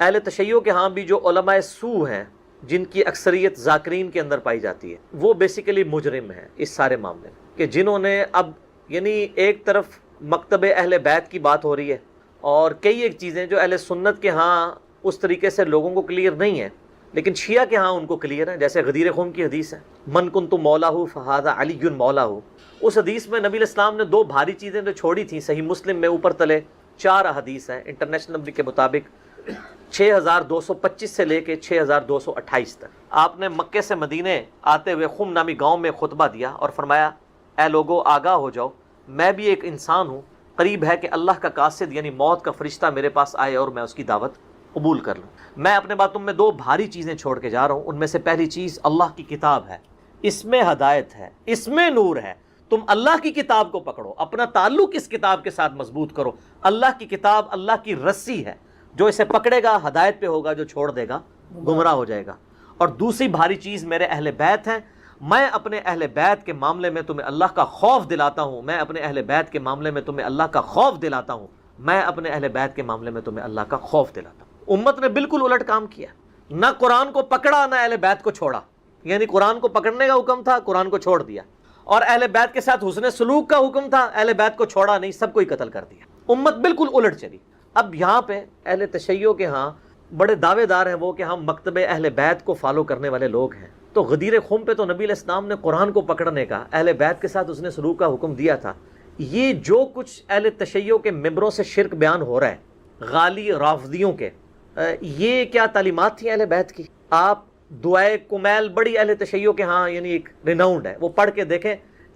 اہل تشیع کے ہاں بھی جو علماء سو ہیں جن کی اکثریت ذاکرین کے اندر پائی جاتی ہے، وہ بیسیکلی مجرم ہیں اس سارے معاملے میں، کہ جنہوں نے اب یعنی ایک طرف مکتب اہل بیت کی بات ہو رہی ہے اور کئی ایک چیزیں جو اہل سنت کے ہاں اس طریقے سے لوگوں کو کلیئر نہیں ہیں لیکن شیعہ کے ہاں ان کو کلیئر ہے، جیسے غدیر خم کی حدیث ہے، من کنت مولا فہذا علی مولا. اس حدیث میں نبی علیہ السلام نے دو بھاری چیزیں جو چھوڑی تھیں، صحیح مسلم میں اوپر تلے 4 حدیث ہیں انٹرنیشنل نمبر کے مطابق 6225 سے لے کے 6228 تک. آپ نے مکے سے مدینے آتے ہوئے خم نامی گاؤں میں خطبہ دیا اور فرمایا اے لوگو آگاہ ہو جاؤ، میں بھی ایک انسان ہوں، قریب ہے کہ اللہ کا قاصد یعنی موت کا فرشتہ میرے پاس آئے اور میں اس کی دعوت قبول کر لوں. میں اپنے بعد تم میں 2 بھاری چیزیں چھوڑ کے جا رہا ہوں، ان میں سے پہلی چیز اللہ کی کتاب ہے، اس میں ہدایت ہے، اس میں نور ہے. تم اللہ کی کتاب کو پکڑو، اپنا تعلق اس کتاب کے ساتھ مضبوط کرو. اللہ کی کتاب اللہ کی رسی ہے، جو اسے پکڑے گا ہدایت پہ ہوگا، جو چھوڑ دے گا گمراہ ہو جائے گا. اور دوسری بھاری چیز میرے اہل بیت ہیں، میں اپنے اہل بیت کے معاملے میں تمہیں اللہ کا خوف دلاتا ہوں، میں اپنے اہل بیت کے معاملے میں تمہیں اللہ کا خوف دلاتا ہوں، میں اپنے اہل بیت کے معاملے میں تمہیں اللہ کا خوف دلاتا ہوں. امت نے بالکل الٹ کام کیا، نہ قرآن کو پکڑا نہ اہل بیت کو چھوڑا. یعنی قرآن کو پکڑنے کا حکم تھا، قرآن کو چھوڑ دیا، اور اہل بیت کے ساتھ حسن سلوک کا حکم تھا، اہل بیت کو چھوڑا نہیں، سب کو ہی قتل کر دیا. امت بالکل الٹ چلی. اب یہاں پہ اہل تشیع کے ہاں بڑے دعوے دار ہیں وہ کہ ہم مکتب اہل بیت کو فالو کرنے والے لوگ ہیں. تو غدیر خم پہ تو نبی علیہ السلام نے قرآن کو پکڑنے کا، اہل بیت کے ساتھ اس نے سلوک کا حکم دیا تھا. یہ جو کچھ اہل تشیع کے ممبروں سے شرک بیان ہو رہا ہے، غالی رافضیوں کے، یہ کیا تعلیمات تھی اہل بیت کی؟ آپ دعائے کمیل بڑی اہل تشیع کے ہاں یعنی ایک ریناؤنڈ ہے، وہ پڑھ کے دیکھیں.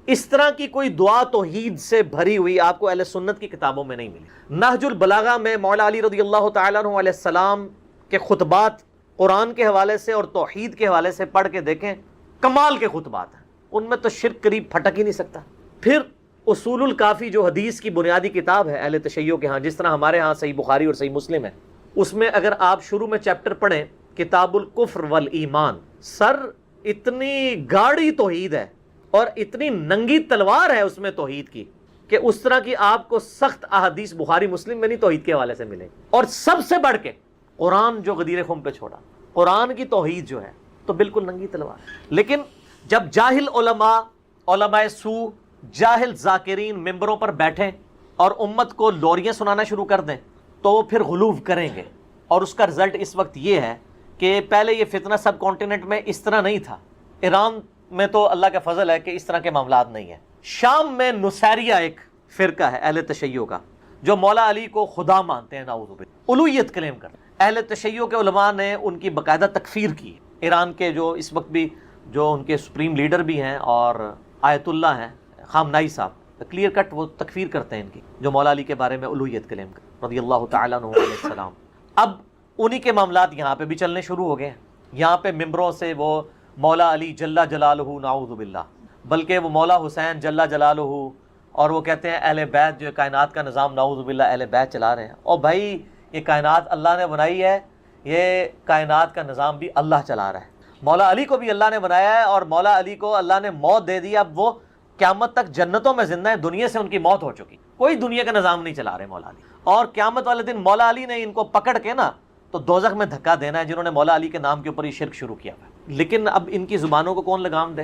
اس طرح کی کوئی دعا توحید سے بھری ہوئی آپ کو اہل سنت کی کتابوں میں نہیں ملی. نہج البلاغہ میں مولا علی رضی اللہ تعالیٰ عنہ علیہ السلام کے خطبات قرآن کے حوالے سے اور توحید کے حوالے سے پڑھ کے دیکھیں، کمال کے خطبات ہیں، ان میں تو شرک قریب پھٹک ہی نہیں سکتا. پھر اصول الکافی جو حدیث کی بنیادی کتاب ہے اہل تشیع کے ہاں، جس طرح ہمارے ہاں صحیح بخاری اور صحیح مسلم ہے، اس میں اگر آپ شروع میں چیپٹر پڑھیں کتاب الکفر والایمان، سر اتنی گاڑی توحید ہے اور اتنی ننگی تلوار ہے اس میں توحید کی کہ اس طرح کی آپ کو سخت احادیث بخاری مسلم میں نہیں توحید کے حوالے سے ملے. اور سب سے بڑھ کے قرآن جو غدیر خم پہ چھوڑا، قرآن کی توحید جو ہے تو بالکل ننگی تلوار. لیکن جب جاہل علماء سو، جاہل ذاکرین ممبروں پر بیٹھیں اور امت کو لوریاں سنانا شروع کر دیں تو وہ پھر غلو کریں گے. اور اس کا رزلٹ اس وقت یہ ہے کہ پہلے یہ فتنہ سب کانٹیننٹ میں اس طرح نہیں تھا. ایران میں تو اللہ کا فضل ہے کہ اس طرح کے معاملات نہیں ہیں. شام میں نصیریہ ایک فرقہ ہے اہل تشیع کا، جو مولا علی کو خدا مانتے ہیں، نعوذ باللہ، الوہیت کلیم کرتے ہیں. اہل تشیع کے علماء نے ان کی باقاعدہ تکفیر کی. ایران کے جو اس وقت بھی جو ان کے سپریم لیڈر بھی ہیں اور آیت اللہ ہیں خامنائی صاحب، کلیئر کٹ وہ تکفیر کرتے ہیں ان کی، جو مولا علی کے بارے میں الوہیت کلیم کرتے رضی اللہ تعالیٰ عنہ علیہ السلام. اب انہی کے معاملات یہاں پہ بھی چلنے شروع ہو گئے ہیں. یہاں پہ ممبروں سے وہ مولا علی جل جلالہ نعوذ باللہ، بلکہ وہ مولا حسین جل جلالہ، اور وہ کہتے ہیں اہل بیت جو کائنات کا نظام نعوذ باللہ اہل بیت چلا رہے ہیں. اور بھائی یہ کائنات اللہ نے بنائی ہے، یہ کائنات کا نظام بھی اللہ چلا رہا ہے. مولا علی کو بھی اللہ نے بنایا ہے اور مولا علی کو اللہ نے موت دے دی. اب وہ قیامت تک جنتوں میں زندہ ہیں، دنیا سے ان کی موت ہو چکی، کوئی دنیا کا نظام نہیں چلا رہے مولا علی. اور قیامت والے دن مولا علی نے ان کو پکڑ کے نا تو دوزخ میں دھکا دینا ہے جنہوں نے مولا علی کے نام کے اوپر یہ شرک شروع کیا ہے. لیکن اب ان کی زبانوں کو کون لگام دے؟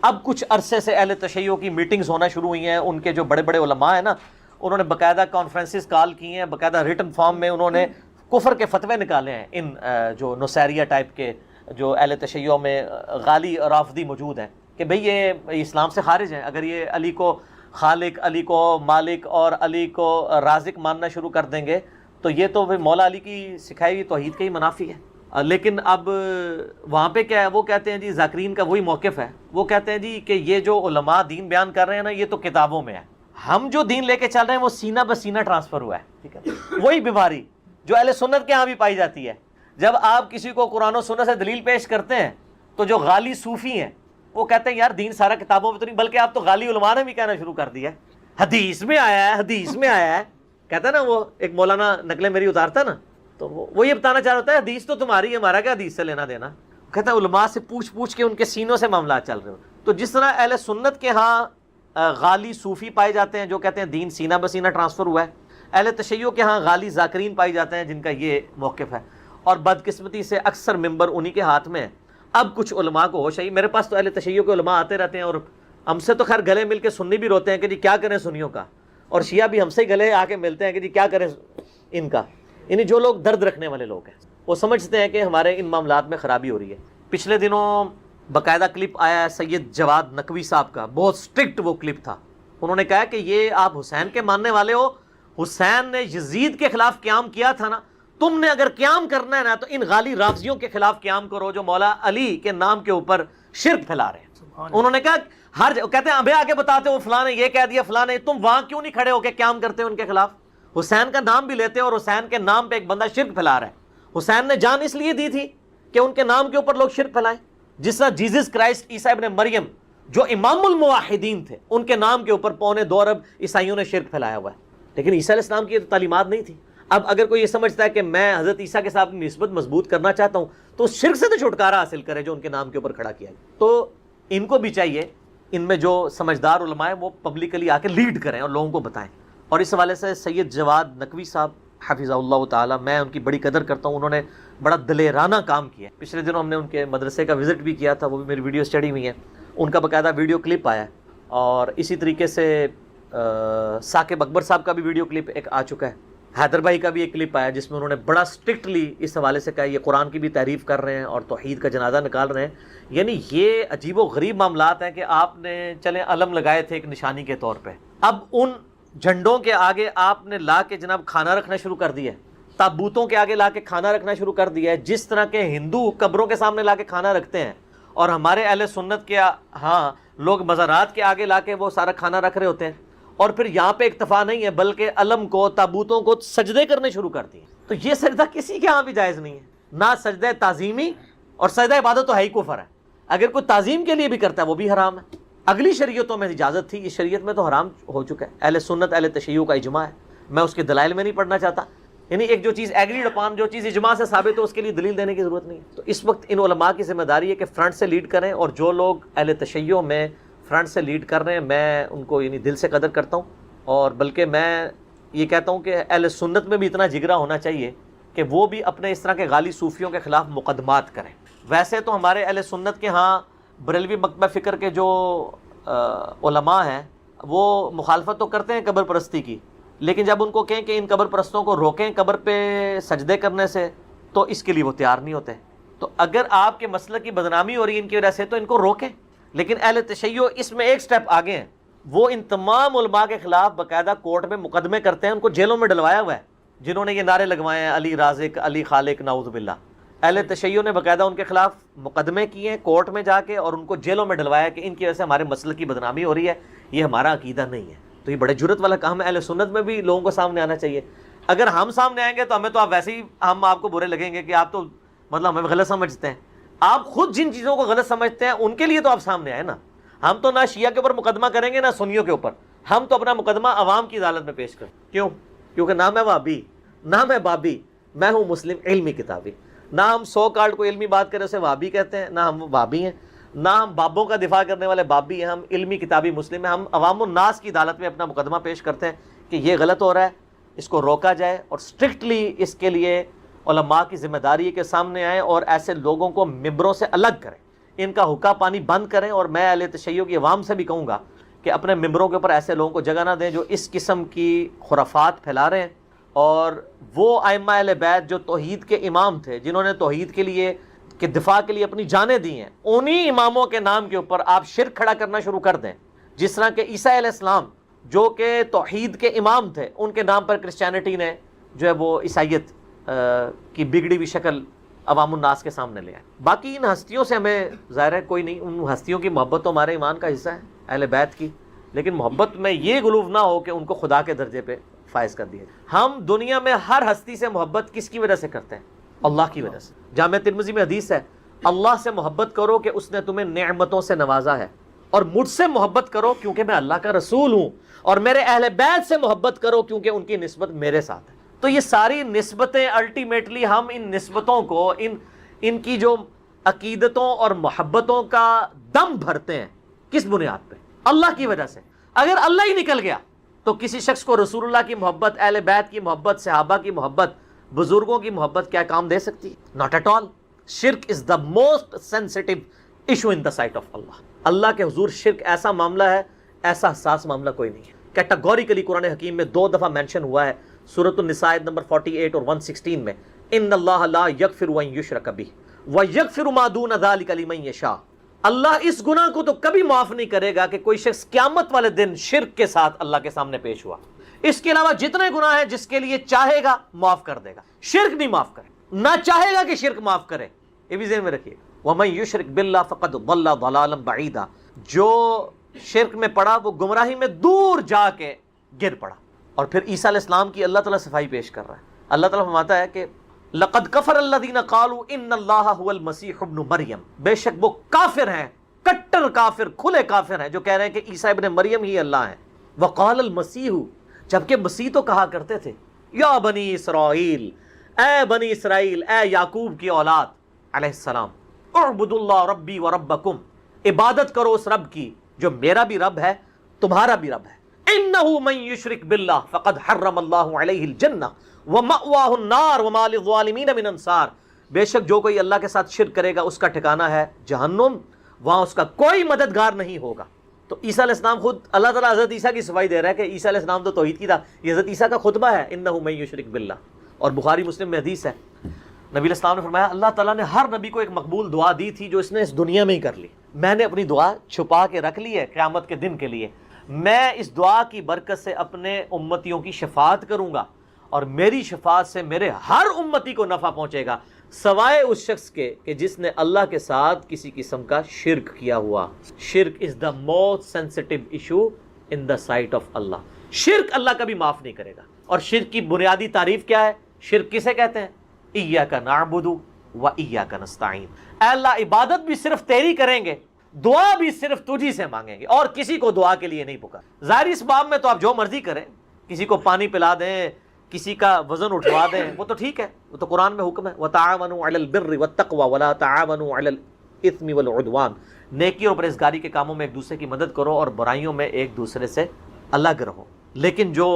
اب کچھ عرصے سے اہل تشیع کی میٹنگز ہونا شروع ہوئی ہیں. ان کے جو بڑے بڑے علماء ہیں نا، انہوں نے باقاعدہ کانفرنسز کال کی ہیں، باقاعدہ ریٹن فارم میں انہوں نے کفر کے فتوے نکالے ہیں ان جو نصیریہ ٹائپ کے جو اہل تشیع میں غالی رافضی موجود ہیں کہ بھئی یہ اسلام سے خارج ہیں. اگر یہ علی کو خالق، علی کو مالک اور علی کو رازق ماننا شروع کر دیں گے تو یہ تو مولا علی کی سکھائی ہوئی توحید کا ہی منافی ہے. لیکن اب وہاں پہ کیا ہے، وہ کہتے ہیں جی ذاکرین کا وہی موقف ہے، وہ کہتے ہیں جی کہ یہ جو علماء دین بیان کر رہے ہیں نا یہ تو کتابوں میں ہے، ہم جو دین لے کے چل رہے ہیں وہ سینہ بسینہ ٹرانسفر ہوا ہے. ٹھیک ہے، وہی بیماری جو اہل سنت کے ہاں بھی پائی جاتی ہے. جب آپ کسی کو قرآن و سنت سے دلیل پیش کرتے ہیں تو جو غالی صوفی ہیں وہ کہتے ہیں یار دین سارا کتابوں میں تو نہیں، بلکہ آپ تو غالی علماء نے بھی کہنا شروع کر دیا ہے حدیث میں آیا ہے، حدیث میں آیا ہے. کہتا ہے نا وہ ایک مولانا نقلیں میری اتارتا نا تو وہ یہ بتانا چاہ رہا ہوتا ہے حدیث تو تمہاری ہے، ہمارا کیا حدیث سے لینا دینا. کہتا ہے علماء سے پوچھ کے ان کے سینوں سے معاملات چل رہے ہو. تو جس طرح اہل سنت کے ہاں غالی صوفی پائے جاتے ہیں جو کہتے ہیں دین سینہ بسینہ ٹرانسفر ہوا ہے، اہل تشیع کے ہاں غالی ذاکرین پائی جاتے ہیں جن کا یہ موقف ہے. اور بدقسمتی سے اکثر ممبر انہی کے ہاتھ میں ہے۔ اب کچھ علماء کو ہوش آئی، میرے پاس تو اہل تشیع کے علماء آتے رہتے ہیں اور ہم سے تو خیر گلے مل کے سنی بھی روتے ہیں کہ جی کیا کریں سنیوں کا، اور شیعہ بھی ہم سے ہی گلے آ کے ملتے ہیں کہ جی کیا کریں ان کا، یعنی جو لوگ درد رکھنے والے لوگ ہیں وہ سمجھتے ہیں کہ ہمارے ان معاملات میں خرابی ہو رہی ہے۔ پچھلے دنوں باقاعدہ کلپ آیا ہے سید جواد نقوی صاحب کا، بہت سٹرکٹ وہ کلپ تھا۔ انہوں نے کہا کہ یہ آپ حسین کے ماننے والے ہو، حسین نے یزید کے خلاف قیام کیا تھا نا، تم نے اگر قیام کرنا ہے نا تو ان غالی رافضیوں کے خلاف قیام کرو جو مولا علی کے نام کے اوپر شرک پھیلا رہے ہیں۔ انہوں نے کہا ہر کہتے ہیں ابھی آگے بتاتے ہو فلاں نے یہ کہہ دیا فلاں نے، تم وہاں کیوں نہیں کھڑے ہو کے قیام کرتے ہو ان کے خلاف؟ حسین کا نام بھی لیتے اور حسین کے نام پہ ایک بندہ شرک پھیلا رہا ہے۔ حسین نے جان اس لیے دی تھی کہ ان کے نام کے اوپر لوگ شرک پھیلائیں، جس طرح جیزس کرائسٹ عیسیٰ ابن مریم جو امام الموحدین تھے ان کے نام کے اوپر 2.25 ارب عیسائیوں نے شرک پھیلایا ہوا ہے، لیکن عیسیٰ علیہ السلام کی یہ تعلیمات نہیں تھی۔ اب اگر کوئی یہ سمجھتا ہے کہ میں حضرت عیسیٰ کے ساتھ نسبت مضبوط کرنا چاہتا ہوں تو اس شرک سے تو چھٹکارا حاصل کرے جو ان کے نام کے اوپر کھڑا کیا ہے۔ تو ان کو بھی چاہیے، ان میں جو سمجھدار علماء ہیں وہ پبلکلی آ کے لیڈ کریں اور لوگوں کو بتائیں۔ اور اس حوالے سے سید جواد نقوی صاحب حفظہ اللہ تعالی، میں ان کی بڑی قدر کرتا ہوں، انہوں نے بڑا دلیرانہ کام کیا ہے۔ پچھلے دنوں ہم نے ان کے مدرسے کا وزٹ بھی کیا تھا، وہ بھی میری ویڈیوز چڑھی ہوئی ہیں، ان کا باقاعدہ ویڈیو کلپ آیا ہے، اور اسی طریقے سے ثاقب اکبر صاحب کا بھی ویڈیو کلپ ایک آ چکا ہے، حیدر بھائی کا بھی ایک کلپ آیا جس میں انہوں نے بڑا سٹرکٹلی اس حوالے سے کہا یہ قرآن کی بھی تعریف کر رہے ہیں اور توحید کا جنازہ نکال رہے ہیں۔ یعنی یہ عجیب و غریب معاملات ہیں کہ آپ نے چلیں علم لگائے تھے ایک نشانی کے طور پہ، اب ان جھنڈوں کے آگے آپ نے لا کے جناب کھانا رکھنا شروع کر دیا ہے، تابوتوں کے آگے لا کے کھانا رکھنا شروع کر دیا ہے، جس طرح کے ہندو قبروں کے سامنے لا کے کھانا رکھتے ہیں، اور ہمارے اہل سنت کے ہاں لوگ مزارات کے آگے لا کے وہ سارا کھانا رکھ رہے ہوتے ہیں، اور پھر یہاں پہ اکتفا نہیں ہے بلکہ علم کو تابوتوں کو سجدے کرنے شروع کر دیے۔ تو یہ سجدہ کسی کے ہاں بھی جائز نہیں ہے، نہ سجدہ تعظیمی، اور سجدہ عبادت تو ہے ہی کفر ہے، اگر کوئی تعظیم کے لیے بھی کرتا ہے وہ بھی حرام ہے۔ اگلی شریعتوں میں اجازت تھی، اس شریعت میں تو حرام ہو چکا ہے، اہل سنت اہل تشیع کا اجماع ہے، میں اس کے دلائل میں نہیں پڑھنا چاہتا، یعنی ایک جو چیز ایگریڈ اپان، جو چیز اجماع سے ثابت ہو اس کے لیے دلیل دینے کی ضرورت نہیں ہے۔ تو اس وقت ان علماء کی ذمہ داری ہے کہ فرنٹ سے لیڈ کریں، اور جو لوگ اہل تشیع میں فرنٹ سے لیڈ کر رہے ہیں میں ان کو یعنی دل سے قدر کرتا ہوں، اور بلکہ میں یہ کہتا ہوں کہ اہل سنت میں بھی اتنا جگرا ہونا چاہیے کہ وہ بھی اپنے اس طرح کے غالی صوفیوں کے خلاف مقدمات کریں۔ ویسے تو ہمارے اہل سنت کے ہاں بریلوی مکتبہ فکر کے جو علماء ہیں وہ مخالفت تو کرتے ہیں قبر پرستی کی، لیکن جب ان کو کہیں کہ ان قبر پرستوں کو روکیں قبر پہ سجدے کرنے سے تو اس کے لیے وہ تیار نہیں ہوتے۔ تو اگر آپ کے مسلک کی بدنامی ہو رہی ہے ان کی وجہ سے تو ان کو روکیں، لیکن اہل تشیع اس میں ایک سٹیپ آگے ہیں، وہ ان تمام علماء کے خلاف باقاعدہ کورٹ میں مقدمے کرتے ہیں، ان کو جیلوں میں ڈلوایا ہوا ہے جنہوں نے یہ نعرے لگوائے ہیں علی رازق علی خالق نعوذ باللہ۔ اہل تشیع نے باقاعدہ ان کے خلاف مقدمے کیے ہیں کورٹ میں جا کے، اور ان کو جیلوں میں ڈلوایا کہ ان کی وجہ سے ہمارے مسلک کی بدنامی ہو رہی ہے، یہ ہمارا عقیدہ نہیں ہے۔ تو یہ بڑے جرت والا کام ہے، اہل سنت میں بھی لوگوں کو سامنے آنا چاہیے۔ اگر ہم سامنے آئیں گے تو ہمیں تو آپ ویسے ہی ہم آپ کو برے لگیں گے کہ آپ تو مطلب ہمیں غلط سمجھتے ہیں۔ آپ خود جن چیزوں کو غلط سمجھتے ہیں ان کے لیے تو آپ سامنے آئے نا۔ ہم تو نہ شیعہ کے اوپر مقدمہ کریں گے نہ سنیوں کے اوپر، ہم تو اپنا مقدمہ عوام کی عدالت میں پیش کریں۔ کیوں؟ کیونکہ نہ میں وہابی نہ میں بابی، میں ہوں مسلم علمی کتابی۔ نہ ہم 100 کارڈ کوئی علمی بات کریں اسے وہابی کہتے ہیں، نہ ہم وہابی ہیں، نہ ہم بابوں کا دفاع کرنے والے بابی ہیں، ہم علمی کتابی مسلم ہیں۔ ہم عوام الناس کی عدالت میں اپنا مقدمہ پیش کرتے ہیں کہ یہ غلط ہو رہا ہے، اس کو روکا جائے، اور سٹرکٹلی اس کے لیے علماء کی ذمہ داری ہے کہ سامنے آئیں اور ایسے لوگوں کو ممبروں سے الگ کریں، ان کا حقہ پانی بند کریں۔ اور میں اہل تشیع کی عوام سے بھی کہوں گا کہ اپنے ممبروں کے اوپر ایسے لوگوں کو جگہ نہ دیں جو اس قسم کی خرافات پھیلا رہے ہیں۔ اور وہ ائمہ اہل بیت جو توحید کے امام تھے، جنہوں نے توحید کے لیے کہ دفاع کے لیے اپنی جانیں دی ہیں، انہی اماموں کے نام کے اوپر آپ شرک کھڑا کرنا شروع کر دیں، جس طرح کہ عیسیٰ علیہ السلام جو کہ توحید کے امام تھے، ان کے نام پر کرسچینٹی نے جو ہے وہ عیسائیت کی بگڑی ہوئی شکل عوام الناس کے سامنے لے آئے۔ باقی ان ہستیوں سے ہمیں ظاہر ہے کوئی نہیں، ان ہستیوں کی محبت تو ہمارے ایمان کا حصہ ہے اہل بیت کی، لیکن محبت میں یہ غلوف نہ ہو کہ ان کو خدا کے درجے پہ فائز کر دیا۔ ہم دنیا میں ہر ہستی سے محبت کس کی وجہ سے کرتے ہیں؟ اللہ کی وجہ سے۔ جامع ترمذی میں حدیث ہے، اللہ سے محبت کرو کہ اس نے تمہیں نعمتوں سے نوازا ہے، اور مجھ سے محبت کرو کیونکہ میں اللہ کا رسول ہوں، اور میرے اہل بیت سے محبت کرو کیونکہ ان کی نسبت میرے ساتھ ہے۔ تو یہ ساری نسبتیں الٹیمیٹلی ہم ان نسبتوں کو ان کی جو عقیدتوں اور محبتوں کا دم بھرتے ہیں کس بنیاد پہ؟ اللہ کی وجہ سے۔ اگر اللہ ہی نکل گیا تو کسی شخص کو رسول اللہ کی محبت، اہل بیت کی محبت، صحابہ کی محبت، بزرگوں کی محبت کیا کام دے سکتی؟ Not at all. شرک is the most sensitive issue in the sight of اللہ. اللہ کے حضور شرک ایسا معاملہ ہے, ایسا حساس معاملہ کوئی نہیں ہے. کیٹاگوریکلی قرآن حکیم میں 2 دفعہ مینشن ہوا ہے, سورۃ النساء نمبر 48 اور 116 میں, ان اللہ لا یغفر ان یشرک بہ ویغفر ما دون ذلک لمن یشاء. اللہ اس گناہ کو تو کبھی معاف نہیں کرے گا کہ کوئی شخص قیامت والے دن شرک کے ساتھ اللہ کے سامنے پیش ہوا. اس کے علاوہ جتنے گناہ ہیں جس کے لیے چاہے گا معاف کر دے گا, شرک نہیں معاف کرے, نہ چاہے گا کہ شرک معاف کرے. یہ بھی ذہن میں رکھیے. وَمَن يُشْرِكْ بِاللَّهِ فَقَدْ ضَلَّ ضَلَالًا بَعِيدًا. جو شرک میں پڑا وہ گمراہی میں دور جا کے گر پڑا. اور پھر عیسیٰ علیہ السلام کی اللہ تعالیٰ صفائی پیش کر رہا ہے. اللہ تعالیٰ فرماتا ہے کہ لَقَدْ كَفَرَ الَّذِينَ قَالُوا إِنَّ اللَّهَ هُوَ الْمَسِيحُ ابْنُ مَرْيَمَ. بے شک وہ کافر ہیں, کٹر کافر, کھلے کافر ہیں, جو کہہ رہے ہیں کہ عیسیٰ ابن مریم ہی اللہ ہیں. وَقَالَ الْمَسِيحُ, جبکہ مسیح تو کہا کرتے تھے, یا بنی اسرائیل, اے بنی اسرائیل, اے یعقوب کی اولاد علیہ السلام, اعبدوا اللہ ربی و ربکم, عبادت کرو اس رب کی جو میرا بھی رب ہے تمہارا بھی رب ہے. انہ من یشرک باللہ فقد حرم اللہ علیہ الجنہ ومأواہ النار وما للظالمین من انصار. بے شک جو کوئی اللہ کے ساتھ شرک کرے گا اس کا ٹھکانہ ہے جہنم, وہاں اس کا کوئی مددگار نہیں ہوگا. تو عیسیٰ علیہ السلام خود اللہ تعالیٰ حضرت عیسیٰ کی صفائی دے رہا ہے کہ عیسیٰ علیہ السلام تو توحید کی تھا. یہ حضرت عیسیٰ کا خطبہ ہے, انہ من یشرک باللہ. اور بخاری مسلم میں حدیث ہے, نبی علیہ السلام نے فرمایا اللہ تعالیٰ نے ہر نبی کو ایک مقبول دعا دی تھی جو اس نے اس دنیا میں ہی کر لی. میں نے اپنی دعا چھپا کے رکھ لی ہے قیامت کے دن کے لیے. میں اس دعا کی برکت سے اپنے امتیوں کی شفاعت کروں گا, اور میری شفاعت سے میرے ہر امتی کو نفع پہنچے گا, سوائے اس شخص کے کہ جس نے اللہ کے ساتھ کسی قسم کا شرک کیا ہوا. شرک is the most sensitive issue in the sight of اللہ. شرک اللہ کبھی معاف نہیں کرے گا. اور شرک کی بنیادی تعریف کیا ہے؟ شرک کسے کہتے ہیں؟ ایاک نعبد و ایاک نستعین. اے اللہ عبادت بھی صرف تیری کریں گے, دعا بھی صرف تجھی سے مانگیں گے, اور کسی کو دعا کے لیے نہیں پکار. ظاہر اس باب میں تو آپ جو مرضی کریں, کسی کو پانی پلا دیں, کسی کا وزن اٹھوا دیں, وہ تو ٹھیک ہے, وہ تو قرآن میں حکم ہے وَتَعَاوَنُوا عَلَى الْبِرِّ وَالتَّقْوَى وَلَا تَعَاوَنُوا عَلَى الْإِثْمِ وَالْعُدْوَانِ. نیکی اور پرہیزگاری کے کاموں میں ایک دوسرے کی مدد کرو اور برائیوں میں ایک دوسرے سے الگ رہو. لیکن جو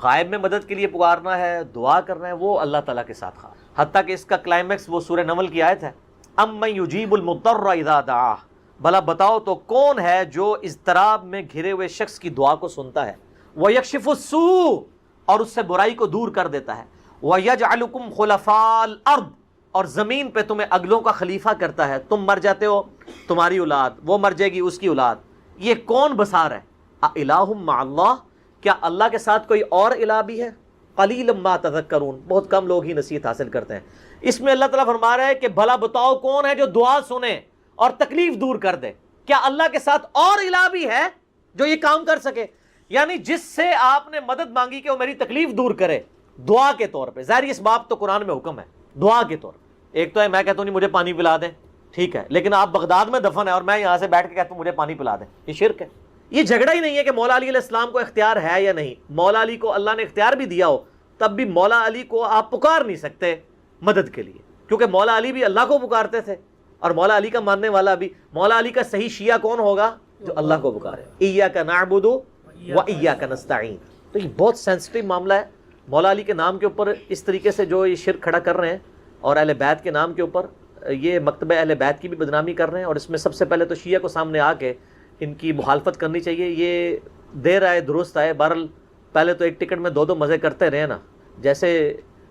غائب میں مدد کے لیے پکارنا ہے, دعا کرنا ہے, وہ اللہ تعالیٰ کے ساتھ خواہ. حتیٰ کہ اس کا کلائمیکس وہ سورہ نمل کی آیت ہے, اَمَّن يُجِيبُ الْمُضْطَرَّ إِذَا دَعَاهُ. بھلا بتاؤ تو کون ہے جو اضطراب میں گھرے ہوئے شخص کی دعا کو سنتا ہے. وَيَكْشِفُ السُّوءَ, اور اس سے برائی کو دور کر دیتا ہے. وَيَجْعَلُكُمْ خُلَفَاءَ الْأَرْضِ, اور زمین پہ تمہیں اگلوں کا خلیفہ کرتا ہے. تم مر جاتے ہو, تمہاری اولاد, وہ مر جائے گی, اس کی اولاد. یہ کون بسار ہے؟ اِلَٰهٌ مَعَ اللَّهِ, کیا اللہ کے ساتھ کوئی اور الہ بھی ہے؟ قَلِيلًا مَا تَذَكَّرُونَ, بہت کم لوگ ہی نصیحت حاصل کرتے ہیں. اس میں اللہ تعالیٰ فرما رہا ہے کہ بھلا بتاؤ کون ہے جو دعا سنے اور تکلیف دور کر دے. کیا اللہ کے ساتھ اور الہ بھی ہے جو یہ کام کر سکے؟ یعنی جس سے آپ نے مدد مانگی کہ وہ میری تکلیف دور کرے دعا کے طور پہ. ظاہر اس باب تو قرآن میں حکم ہے دعا کے طور پہ. ایک تو ہے میں کہتا ہوں نہیں مجھے پانی پلا دیں, ٹھیک ہے, لیکن آپ بغداد میں دفن ہے اور میں یہاں سے بیٹھ کے کہتا ہوں مجھے پانی پلا دیں, یہ شرک ہے. یہ جھگڑا ہی نہیں ہے کہ مولا علی علیہ السلام کو اختیار ہے یا نہیں. مولا علی کو اللہ نے اختیار بھی دیا ہو, تب بھی مولا علی کو آپ پکار نہیں سکتے مدد کے لیے, کیونکہ مولا علی بھی اللہ کو پکارتے تھے, اور مولا علی کا ماننے والا بھی. مولا علی کا صحیح شیعہ کون ہوگا؟ جو اللہ کو پکارے. ایاک نعبد و ایاک نستعین. تو یہ بہت سینسٹیو معاملہ ہے. مولا علی کے نام کے اوپر اس طریقے سے جو یہ شرک کھڑا کر رہے ہیں, اور اہل بیت کے نام کے اوپر یہ مکتبہ اہل بیت کی بھی بدنامی کر رہے ہیں. اور اس میں سب سے پہلے تو شیعہ کو سامنے آ کے ان کی مخالفت کرنی چاہیے. یہ دیر آئے درست آئے, بہرحال پہلے تو ایک ٹکٹ میں 2 مزے کرتے رہے نا. جیسے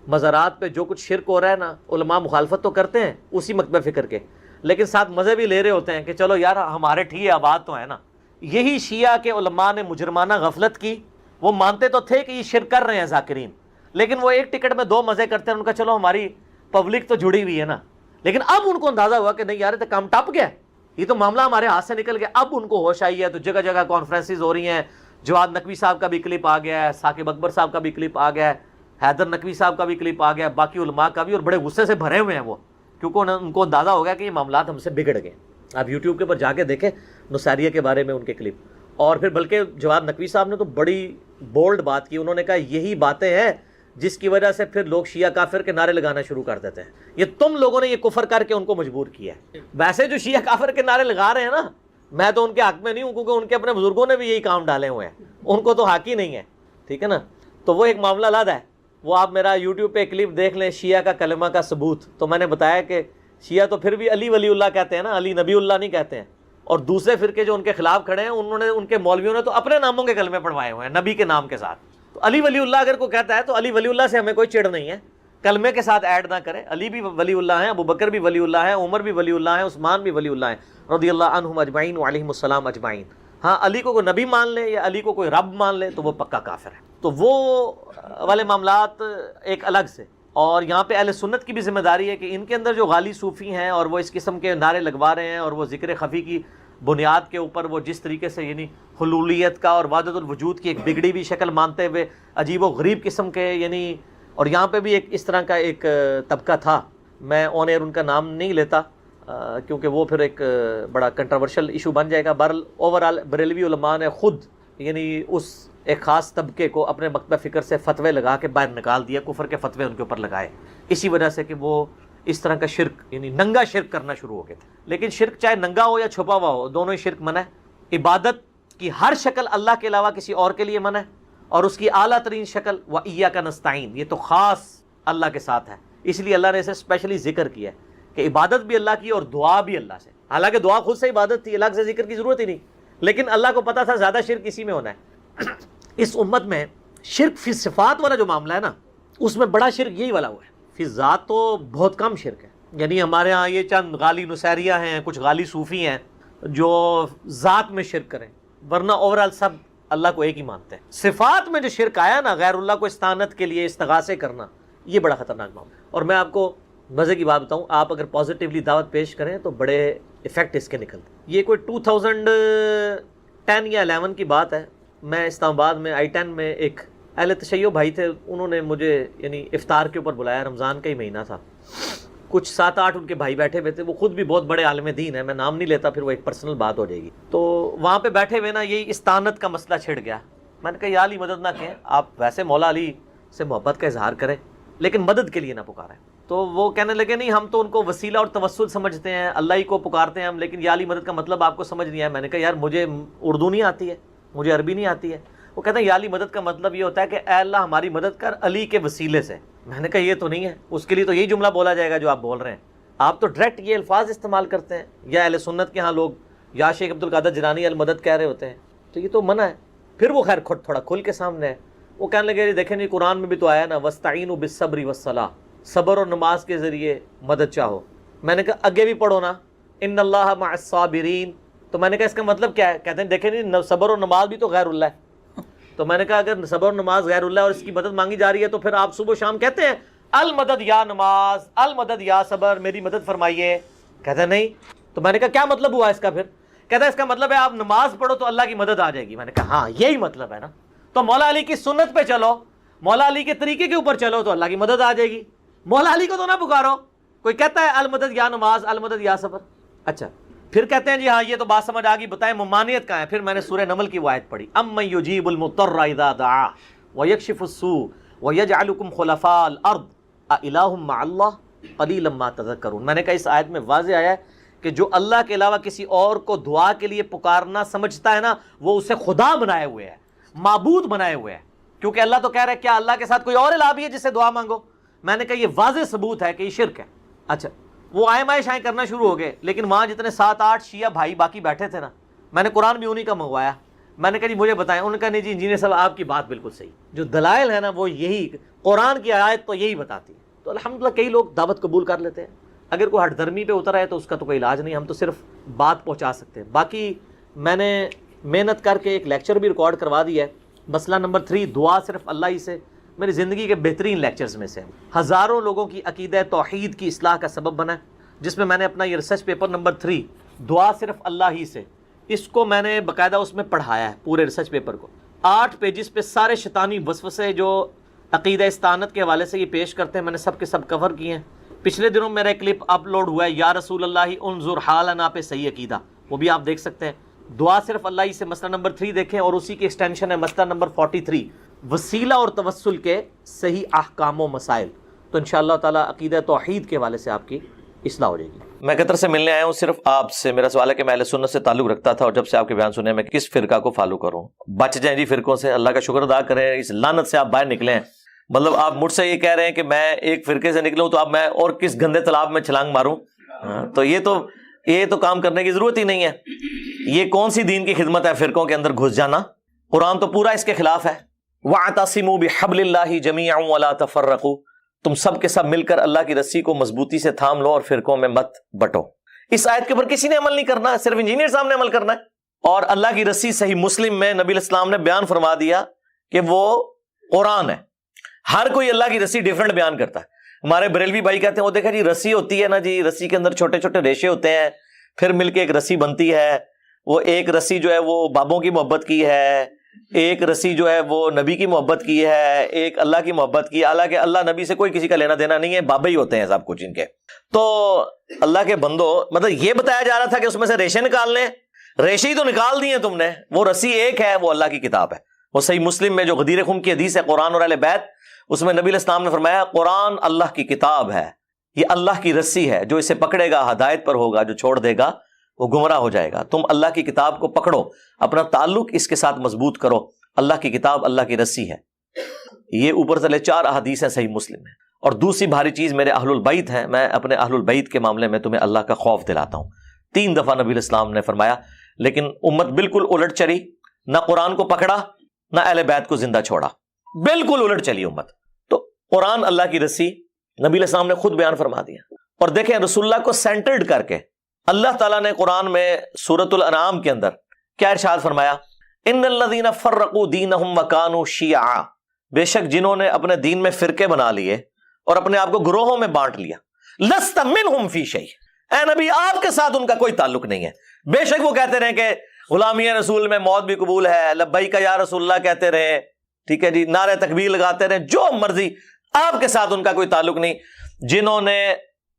مزارات پہ جو کچھ شرک ہو رہا ہے نا, علماء مخالفت تو کرتے ہیں اسی مکتبہ فکر کے, لیکن ساتھ مزے بھی لے رہے ہوتے ہیں کہ چلو یار ہمارے ٹھیک آباد تو ہے نا. یہی شیعہ کے علماء نے مجرمانہ غفلت کی. وہ مانتے تو تھے کہ یہ شرک کر رہے ہیں ذاکرین, لیکن وہ ایک ٹکٹ میں 2 مزے کرتے ہیں. ان کا چلو ہماری پبلک تو جڑی ہوئی ہے نا, لیکن اب ان کو اندازہ ہوا کہ نہیں یار تو کام ٹپ گیا, یہ تو معاملہ ہمارے ہاتھ سے نکل گیا. اب ان کو ہوش آئی ہے, تو جگہ جگہ کانفرنسز ہو رہی ہیں. جواد نقوی صاحب کا بھی کلپ آ گیا ہے, ثاقب اکبر صاحب کا بھی کلپ آ گیا ہے, حیدر نقوی صاحب کا بھی کلپ آ گیا, باقی علماء کا بھی, اور بڑے غصے سے بھرے ہوئے ہیں وہ, کیونکہ ان کو اندازہ ہو گیا کہ یہ معاملات ہم سے بگڑ گئے. آپ یوٹیوب کے اوپر جا کے دیکھیں نصیریہ کے بارے میں ان کے کلپ. اور پھر بلکہ جواد نقوی صاحب نے تو بڑی بولڈ بات کی. انہوں نے کہا یہی باتیں ہیں جس کی وجہ سے پھر لوگ شیعہ کافر کے نعرے لگانا شروع کر دیتے ہیں. یہ تم لوگوں نے یہ کفر کر کے ان کو مجبور کیا ہے. ویسے جو شیعہ کافر کے نعرے لگا رہے ہیں نا, میں تو ان کے حق میں نہیں ہوں, کیونکہ ان کے اپنے بزرگوں نے بھی یہی کام ڈالے ہوئے ہیں, ان کو تو حق ہی نہیں ہے, ٹھیک ہے نا. تو وہ ایک معاملہ علیحدہ ہے. وہ آپ میرا یوٹیوب پہ کلپ دیکھ لیں شیعہ کا کلمہ کا ثبوت، تو میں نے بتایا کہ شیعہ تو پھر بھی علی ولی اللہ کہتے ہیں نا، علی نبی اللہ نہیں کہتے ہیں، اور دوسرے فرقے جو ان کے خلاف کھڑے ہیں انہوں نے، ان کے مولویوں نے تو اپنے ناموں کے کلمے پڑھوائے ہوئے ہیں نبی کے نام کے ساتھ. تو علی ولی اللہ اگر کوئی کہتا ہے تو علی ولی اللہ سے ہمیں کوئی چڑ نہیں ہے، کلمے کے ساتھ ایڈ نہ کرے. علی بھی ولی اللہ ہیں، ابو بکر بھی ولی اللہ ہیں، عمر بھی ولی اللہ ہیں، عثمان بھی ولی اللہ ہیں رضی اللہ عنہم اجمعین وعلیہم السلام اجمعین. ہاں علی کو کوئی نبی مان لے یا علی کو کوئی رب مان لے تو وہ پکا کافر ہے. تو وہ والے معاملات ایک الگ سے. اور یہاں پہ اہل سنت کی بھی ذمہ داری ہے کہ ان کے اندر جو غالی صوفی ہیں اور وہ اس قسم کے نعرے لگوا رہے ہیں اور وہ ذکر خفی کی بنیاد کے اوپر وہ جس طریقے سے یعنی حلولیت کا اور وحدت الوجود کی ایک بگڑی ہوئی شکل مانتے ہوئے عجیب و غریب قسم کے یعنی، اور یہاں پہ بھی ایک اس طرح کا ایک طبقہ تھا، میں آن ایئر ان کا نام نہیں لیتا کیونکہ وہ پھر ایک بڑا کنٹروورشل ایشو بن جائے گا. بہرحال اوورآل بریلوی علماء نے خود یعنی اس ایک خاص طبقے کو اپنے مکتب فکر سے فتوے لگا کے باہر نکال دیا، کفر کے فتوے ان کے اوپر لگائے، اسی وجہ سے کہ وہ اس طرح کا شرک یعنی ننگا شرک کرنا شروع ہو گئے تھے. لیکن شرک چاہے ننگا ہو یا چھپا ہوا ہو، دونوں ہی شرک منع ہے. عبادت کی ہر شکل اللہ کے علاوہ کسی اور کے لیے منع ہے، اور اس کی اعلیٰ ترین شکل وَإِيَّاكَ نَسْتَعِينُ، یہ تو خاص اللہ کے ساتھ ہے. اس لیے اللہ نے اسے اسپیشلی ذکر کیا ہے کہ عبادت بھی اللہ کی اور دعا بھی اللہ سے. حالانکہ دعا خود سے عبادت تھی، الگ سے ذکر کی ضرورت ہی نہیں، لیکن اللہ کو پتا تھا زیادہ شرک اسی میں ہونا ہے. اس امت میں شرک فی صفات والا جو معاملہ ہے نا، اس میں بڑا شرک یہی والا ہوا ہے. فی ذات تو بہت کم شرک ہے. یعنی ہمارے ہاں یہ چند غالی نصیریہ ہیں، کچھ غالی صوفی ہیں جو ذات میں شرک کریں، ورنہ اوورال سب اللہ کو ایک ہی مانتے ہیں. صفات میں جو شرک آیا نا، غیر اللہ کو استعانت کے لیے استغاثے کرنا، یہ بڑا خطرناک معاملہ ہے. اور میں آپ کو مزے کی بات بتاؤں، آپ اگر پازیٹیولی دعوت پیش کریں تو بڑے ایفیکٹ اس کے نکلتے ہیں. یہ کوئی 2010 یا 11 کی بات ہے. میں اسلام آباد میں I-10 میں ایک اہل تشیع بھائی تھے، انہوں نے مجھے یعنی افطار کے اوپر بلایا، رمضان کا ہی مہینہ تھا. کچھ 7-8 ان کے بھائی بیٹھے ہوئے تھے، وہ خود بھی بہت بڑے عالم دین ہیں، میں نام نہیں لیتا پھر وہ ایک پرسنل بات ہو جائے گی. تو وہاں پہ بیٹھے ہوئے نا یہی استعانت کا مسئلہ چھڑ گیا. میں نے کہا یا علی مدد نہ کہیں، آپ ویسے مولا علی سے محبت کا اظہار کریں لیکن مدد کے لیے نہ پکاریں. تو وہ کہنے لگے نہیں ہم تو ان کو وسیلہ اور توسل سمجھتے ہیں، اللہ ہی کو پکارتے ہیں ہم، لیکن یا علی مدد کا مطلب آپ کو سمجھ نہیں آیا. میں نے کہا یار مجھے اردو نہیں آتی ہے، مجھے عربی نہیں آتی ہے. وہ کہتے ہیں یا علی مدد کا مطلب یہ ہوتا ہے کہ اے اللہ ہماری مدد کر علی کے وسیلے سے. میں نے کہا یہ تو نہیں ہے، اس کے لیے تو یہی جملہ بولا جائے گا جو آپ بول رہے ہیں. آپ تو ڈائریکٹ یہ الفاظ استعمال کرتے ہیں، یا اہل سنت کے ہاں لوگ یا شیخ عبد القادر جیلانی المدد کہہ رہے ہوتے ہیں، تو یہ تو منع ہے. پھر وہ خیر تھوڑا کھل کے سامنے ہے. وہ کہنے لگے دیکھیں نہیں قرآن میں بھی تو آیا نا وَاسْتَعِينُوا بِالصَّبْرِ وَالصَّلَاةِ، صبر اور نماز کے ذریعے مدد چاہو. میں نے کہا آگے بھی پڑھو نا ان اللہ مع الصابرین. تو میں نے کہا اس کا مطلب کیا ہے؟ کہتے ہیں دیکھیں نہیں صبر اور نماز بھی تو غیر اللہ ہے. تو میں نے کہا اگر صبر اور نماز غیر اللہ ہے اور اس کی مدد مانگی جا رہی ہے تو پھر آپ صبح و شام کہتے ہیں المدد یا نماز، المدد یا صبر، میری مدد فرمائیے. کہتے ہیں نہیں. تو میں نے کہا کیا مطلب ہوا اس کا؟ پھر کہتا ہے اس کا مطلب ہے آپ نماز پڑھو تو اللہ کی مدد آ جائے گی. میں نے کہا ہاں یہی مطلب ہے نا. تو مولا علی کی سنت پہ چلو، مولا علی کے طریقے کے اوپر چلو تو اللہ کی مدد آ جائے گی. مولا علی کو تو نہ پکارو. کوئی کہتا ہے المدد یا نماز، المدد یا صبر. اچھا پھر کہتے ہیں جی ہاں یہ تو بات سمجھ آ گئی، بتائیں ممانعت کہاں ہے؟ پھر میں نے سورہ نمل کی وہ آیت پڑھی امن یجیب المضطر اذا دعا ویکشف السوء ویجعلکم خلفاء الارض االہ مع اللہ قلیلا ما تذکرون. میں نے کہا اس آیت میں واضح آیا ہے کہ جو اللہ کے علاوہ کسی اور کو دعا کے لیے پکارنا سمجھتا ہے نا، وہ اسے خدا بنائے ہوئے ہے، معبود بنائے ہوئے ہے. کیونکہ اللہ تو کہہ رہا ہے کیا اللہ کے ساتھ کوئی اور الہ بھی ہے جس سے دعا مانگو؟ میں نے کہا یہ واضح ثبوت ہے کہ یہ شرک ہے. اچھا وہ آئے مائے شائیں کرنا شروع ہو گئے، لیکن وہاں جتنے 7-8 شیعہ بھائی باقی بیٹھے تھے نا، میں نے قرآن بھی انہی کا منگوایا. میں نے کہا جی مجھے بتائیں. انہوں نے کہا نہیں جی انجینئر صاحب آپ کی بات بالکل صحیح، جو دلائل ہے نا وہ یہی، قرآن کی آیت تو یہی بتاتی ہے. تو الحمدللہ کئی لوگ دعوت قبول کر لیتے ہیں. اگر کوئی ہٹ دھرمی پہ اتر آئے تو اس کا تو کوئی علاج نہیں، ہم تو صرف بات پہنچا سکتے ہیں. باقی میں نے محنت کر کے ایک لیکچر بھی ریکارڈ کروا دیا ہے. مسئلہ نمبر 3 دعا صرف اللہ ہی سے، میری زندگی کے بہترین لیکچرز میں سے ہزاروں لوگوں کی عقیدہ توحید کی اصلاح کا سبب بنا ہے، جس میں نے اپنا یہ ریسرچ پیپر نمبر 3 دعا صرف اللہ ہی سے، اس کو میں نے باقاعدہ اس میں پڑھایا ہے پورے ریسرچ پیپر کو. 8 پیجز پہ سارے شیطانی وسوسے جو عقیدہ استعانت کے حوالے سے یہ پیش کرتے ہیں میں نے سب کے سب کور کیے ہیں. پچھلے دنوں میرا ایک کلپ اپلوڈ ہوا ہے یا رسول اللہ انظر حالنا پہ صحیح عقیدہ، وہ بھی آپ دیکھ سکتے ہیں. دعا صرف اللہ ہی سے مسئلہ نمبر 3 دیکھیں، اور اسی کی ایکسٹینشن ہے مسئلہ نمبر 43 وسیلہ اور توسل کے صحیح احکام و مسائل. تو انشاءاللہ تعالی عقیدہ توحید کے حوالے سے آپ کی اصلاح ہو جائے گی. میں قطر سے ملنے آیا ہوں صرف آپ سے. میرا سوال ہے کہ میں اہل سنت سے تعلق رکھتا تھا اور جب سے آپ کے بیان سنے میں کس فرقہ کو فالو کروں؟ بچ جائیں جی فرقوں سے، اللہ کا شکر ادا کریں، اس لعنت سے آپ باہر نکلیں. مطلب آپ مجھ سے یہ کہہ رہے ہیں کہ میں ایک فرقے سے نکلوں تو اب میں اور کس گندے تالاب میں چھلانگ ماروں؟ تو یہ تو کام کرنے کی ضرورت ہی نہیں ہے. یہ کون سی دین کی خدمت ہے فرقوں کے اندر گھس جانا؟ قرآن تو پورا اس کے خلاف ہے. وَاعْتَصِمُوا بِحَبْلِ اللَّهِ جَمِيعًا وَلَا تَفَرَّقُوا، تم سب کے سب مل کر اللہ کی رسی کو مضبوطی سے تھام لو اور فرقوں میں مت بٹو. اس آیت کے اوپر کسی نے عمل نہیں کرنا، صرف انجینئر صاحب نے عمل کرنا ہے. اور اللہ کی رسی صحیح مسلم میں نبی علیہ السلام نے بیان فرما دیا کہ وہ قرآن ہے. ہر کوئی اللہ کی رسی ڈیفرنٹ بیان کرتا ہے. ہمارے بریلوی بھائی کہتے ہیں وہ دیکھا جی رسی ہوتی ہے نا جی، رسی کے اندر چھوٹے چھوٹے ریشے ہوتے ہیں، پھر مل کے ایک رسی بنتی ہے. وہ ایک رسی جو ہے وہ بابوں کی محبت کی ہے، ایک رسی جو ہے وہ نبی کی محبت کی ہے، ایک اللہ کی محبت کی. حالانکہ اللہ نبی سے کوئی کسی کا لینا دینا نہیں ہے، بابے ہی ہوتے ہیں سب کچھ ان کے. تو اللہ کے بندو، مطلب یہ بتایا جا رہا تھا کہ اس میں سے ریشے نکالنے، ریشے ہی تو نکال دیے تم نے. وہ رسی ایک ہے، وہ اللہ کی کتاب ہے. وہ صحیح مسلم میں جو غدیر خم کی حدیث ہے قرآن اور اہل بیت، اس میں نبی علیہ السلام نے فرمایا قرآن اللہ کی کتاب ہے، یہ اللہ کی رسی ہے، جو اسے پکڑے گا ہدایت پر ہوگا، جو چھوڑ دے گا وہ گمراہ ہو جائے گا. تم اللہ کی کتاب کو پکڑو، اپنا تعلق اس کے ساتھ مضبوط کرو. اللہ کی کتاب اللہ کی رسی ہے. یہ اوپر سے 4 احادیث ہیں صحیح مسلم میں. اور دوسری بھاری چیز میرے اہل البیت ہیں. میں اپنے اہل البیت کے معاملے میں تمہیں اللہ کا خوف دلاتا ہوں. 3 دفعہ نبی علیہ السلام نے فرمایا، لیکن امت بالکل الٹ چلی، نہ قرآن کو پکڑا نہ اہل بیت کو زندہ چھوڑا، بالکل الٹ چلی امت. تو قرآن اللہ کی رسی نبی علیہ السلام نے خود بیان فرما دیا. اور دیکھیں رسول اللہ کو سینٹرڈ کر کے اللہ تعالیٰ نے قرآن میں سورۃ الانعام کے اندر کیا ارشاد فرمایا؟ ان الذین فرقوا دینہم وکانوا شیعا، بے شک جنہوں نے اپنے دین میں فرقے بنا لیے اور اپنے آپ کو گروہوں میں بانٹ لیا، لست منہم فی شیء، اے نبی آپ کے ساتھ ان کا کوئی تعلق نہیں ہے. بے شک وہ کہتے رہے کہ غلامی رسول میں موت بھی قبول ہے، لبیک یا رسول اللہ کہتے رہے، ٹھیک ہے جی، نعرے تکبیر لگاتے رہے، جو مرضی، آپ کے ساتھ ان کا کوئی تعلق نہیں. جنہوں نے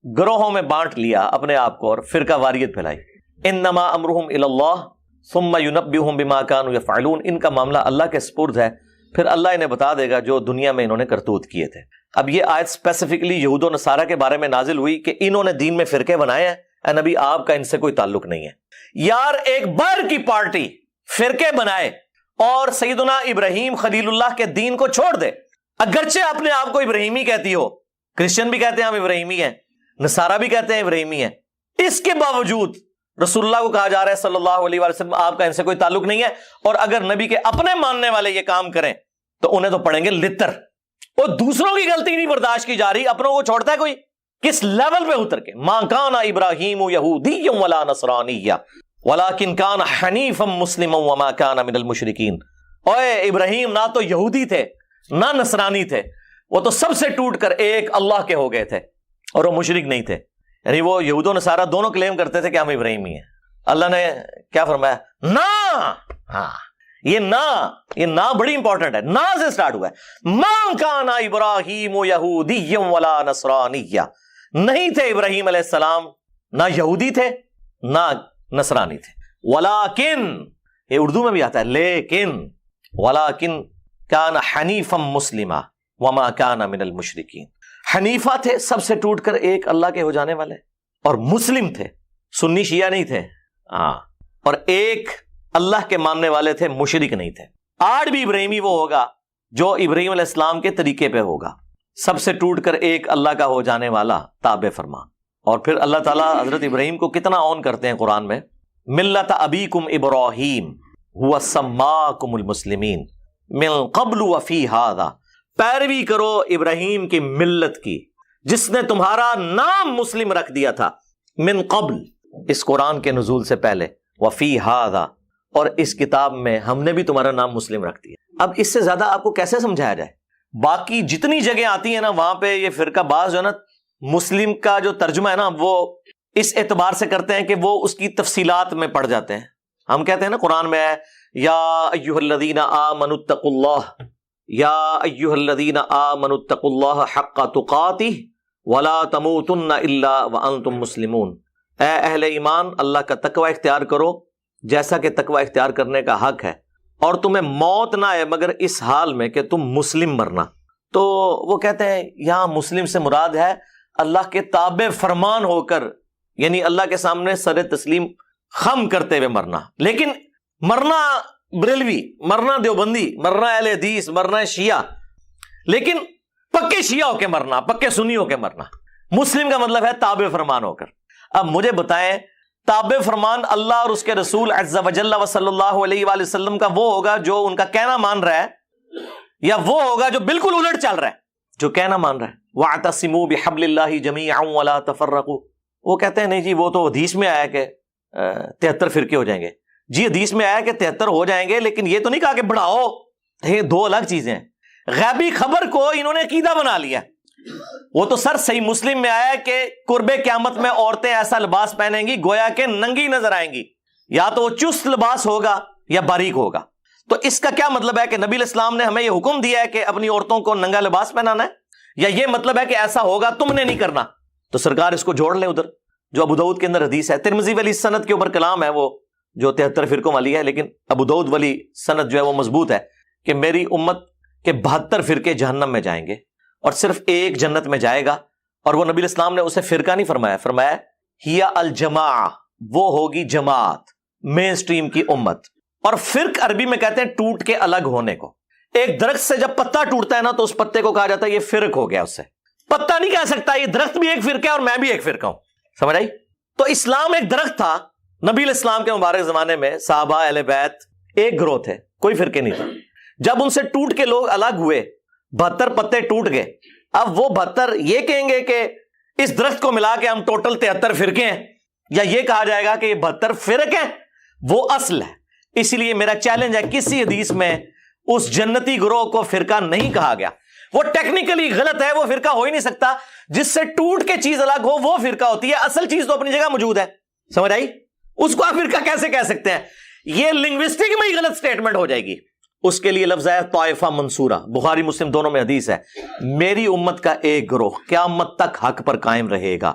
گروہوں میں بانٹ لیا اپنے آپ کو اور فرقہ واریت پھیلائی، انما امرہم الی اللہ ثم ینبئہم بما کانوا یفعلون، ان کا معاملہ اللہ کے سپرد ہے، پھر اللہ انہیں بتا دے گا جو دنیا میں انہوں نے کرتوت کیے تھے. اب یہ آیت اسپیسیفکلی یہود و نصارہ کے بارے میں نازل ہوئی کہ انہوں نے دین میں فرقے بنائے ہیں. اے نبی آپ کا ان سے کوئی تعلق نہیں ہے. یار ایک بار کی پارٹی فرقے بنائے اور سیدنا ابراہیم خلیل اللہ کے دین کو چھوڑ دے، اگرچہ اپنے آپ کو ابراہیمی کہتی ہو، کرسچن بھی کہتے ہیں ہم ابراہیمی ہیں، نصارہ بھی کہتے ہیں ابراہیمی ہیں، اس کے باوجود رسول اللہ کو کہا جا رہا ہے صلی اللہ علیہ وسلم آپ کا ان سے کوئی تعلق نہیں ہے. اور اگر نبی کے اپنے ماننے والے یہ کام کریں تو انہیں تو پڑیں گے لتر. اور دوسروں کی غلطی نہیں برداشت کی جا رہی، اپنوں کو چھوڑتا ہے کوئی؟ کس لیول پہ اتر کے؟ ما کان ابراہیم یہودی ولا نصرانی ولکن کان حنیفا مسلما وما کان من المشرکین. اوے ابراہیم نہ تو یہودی تھے نہ نصرانی تھے، وہ تو سب سے ٹوٹ کر ایک اللہ کے ہو گئے تھے، اور وہ مشرک نہیں تھے. یعنی وہ یہود و نصارہ دونوں کلیم کرتے تھے کہ ہم ابراہیمی ہیں. اللہ نے کیا فرمایا؟ نا. یہ نا بڑی امپورٹنٹ ہے، نا سے سٹارٹ ہوا ہے. ما کان ابراہیم یہودی ولا نصرانی، نہیں تھے ابراہیم علیہ السلام نہ یہودی تھے نہ نصرانی تھے. ولیکن، یہ اردو میں بھی آتا ہے لیکن، ولیکن کان حنیفا مسلما وما کان من المشرکین. حنیفہ تھے، سب سے ٹوٹ کر ایک اللہ کے ہو جانے والے، اور مسلم تھے، سنی شیعہ نہیں تھے، اور ایک اللہ کے ماننے والے تھے، مشرک نہیں تھے. آج بھی ابراہیمی وہ ہوگا جو ابراہیم علیہ السلام کے طریقے پہ ہوگا، سب سے ٹوٹ کر ایک اللہ کا ہو جانے والا، تابع فرما. اور پھر اللہ تعالیٰ حضرت ابراہیم کو کتنا آن کرتے ہیں قرآن میں، ملت ابیکم ابراہیم هو سماکم المسلمین من قبل وفی ھذا، پیروی کرو ابراہیم کی ملت کی جس نے تمہارا نام مسلم رکھ دیا تھا، من قبل، اس قرآن کے نزول سے پہلے، وفی ھذا، اور اس کتاب میں ہم نے بھی تمہارا نام مسلم رکھ دیا. اب اس سے زیادہ آپ کو کیسے سمجھایا جائے؟ باقی جتنی جگہ آتی ہیں نا وہاں پہ یہ فرقہ باز جو ہے نا، مسلم کا جو ترجمہ ہے نا وہ اس اعتبار سے کرتے ہیں کہ وہ اس کی تفصیلات میں پڑ جاتے ہیں. ہم کہتے ہیں نا قرآن میں ہے یا ایھا الذین آمنوا اتقوا اللہ، یا ایھا الذین آمنوا اتقوا اللہ حق تقاتہ ولا تموتن الا وانتم مسلمون. اے اہل ایمان اللہ کا تقوی اختیار کرو جیسا کہ تقوی اختیار کرنے کا حق ہے، اور تمہیں موت نہ آئے مگر اس حال میں کہ تم مسلم مرنا. تو وہ کہتے ہیں یہاں مسلم سے مراد ہے اللہ کے تابع فرمان ہو کر، یعنی اللہ کے سامنے سر تسلیم خم کرتے ہوئے مرنا. لیکن مرنا بریلوی، مرنا دیوبندی، مرنا اہل حدیث، مرنا شیعہ، لیکن پکے شیعہ ہو کے مرنا، پکے سنی ہو کے مرنا۔ مسلم کا مطلب ہے تابع فرمان ہو کر۔ اب مجھے بتائیں تابع فرمان اللہ اور اس کے رسول عز وجل و صلی اللہ علیہ وآلہ وسلم کا وہ ہوگا جو ان کا کہنا مان رہا ہے، یا وہ ہوگا جو بالکل الٹ چل رہا ہے، جو کہنا مان رہا ہے وَاعْتَصِمُوا بِحَبْلِ اللَّهِ جَمِيعًا وَلَا تَفَرَّقُوا؟ وہ کہتے ہیں نہیں جی وہ تو حدیث میں آیا کہ 73 فرقے ہو جائیں گے۔ جی حدیث میں آیا کہ 73 ہو جائیں گے، لیکن یہ تو نہیں کہا کہ بڑھاؤ۔ یہ دو الگ چیزیں ہیں۔ غیبی خبر کو انہوں نے عقیدہ بنا لیا۔ وہ تو سر صحیح مسلم میں آیا کہ قرب قیامت میں عورتیں ایسا لباس پہنیں گی گویا کہ ننگی نظر آئیں گی، یا تو وہ چست لباس ہوگا یا باریک ہوگا۔ تو اس کا کیا مطلب ہے کہ نبی الاسلام نے ہمیں یہ حکم دیا ہے کہ اپنی عورتوں کو ننگا لباس پہنانا ہے، یا یہ مطلب ہے کہ ایسا ہوگا تم نے نہیں کرنا؟ تو سرکار اس کو جوڑ لیں ادھر، جو ابو داؤد کے اندر حدیث ہے۔ ترمذی والی سند کے اوپر کلام ہے وہ جو 73 فرقوں والی ہے، لیکن ابو داؤد والی سند جو ہے وہ مضبوط ہے کہ میری امت کے 72 فرقے جہنم میں جائیں گے اور صرف ایک جنت میں جائے گا۔ اور وہ نبی الاسلام نے اسے فرقہ نہیں فرمایا، فرمایا ہیا الجماع، وہ ہوگی جماعت، مین سٹریم کی امت۔ اور فرق عربی میں کہتے ہیں ٹوٹ کے الگ ہونے کو۔ ایک درخت سے جب پتا ٹوٹتا ہے نا تو اس پتے کو کہا جاتا ہے یہ فرق ہو گیا اس سے۔ پتا نہیں کہہ سکتا یہ درخت بھی ایک فرقہ ہے اور میں بھی ایک فرقہ ہوں، سمجھ آئی؟ تو اسلام ایک درخت تھا نبی الاسلام کے مبارک زمانے میں، صحابہ اہل بیت ایک گروہ تھے، کوئی فرقے نہیں تھا۔ جب ان سے ٹوٹ کے لوگ الگ ہوئے، 72 پتے ٹوٹ گئے، اب وہ 72 یہ کہیں گے کہ اس درخت کو ملا کے ہم ٹوٹل 73 فرقے ہیں، یا یہ کہا جائے گا کہ یہ 72 فرق ہیں، وہ اصل ہے۔ اسی لیے میرا چیلنج ہے کسی حدیث میں اس جنتی گروہ کو فرقہ نہیں کہا گیا۔ وہ ٹیکنیکلی غلط ہے، وہ فرقہ ہو ہی نہیں سکتا۔ جس سے ٹوٹ کے چیز الگ ہو وہ فرقہ ہوتی ہے، اصل چیز تو اپنی جگہ موجود ہے، سمجھ آئی؟ اس کو آپ فرقہ کیسے کہہ سکتے ہیں؟ یہ لنگوسٹک میں ہی غلط سٹیٹمنٹ ہو جائے گی۔ اس کے لیے لفظ ہے طائفہ منصورہ، بخاری مسلم دونوں میں حدیث ہے، میری امت کا ایک گروہ قیامت تک حق پر قائم رہے گا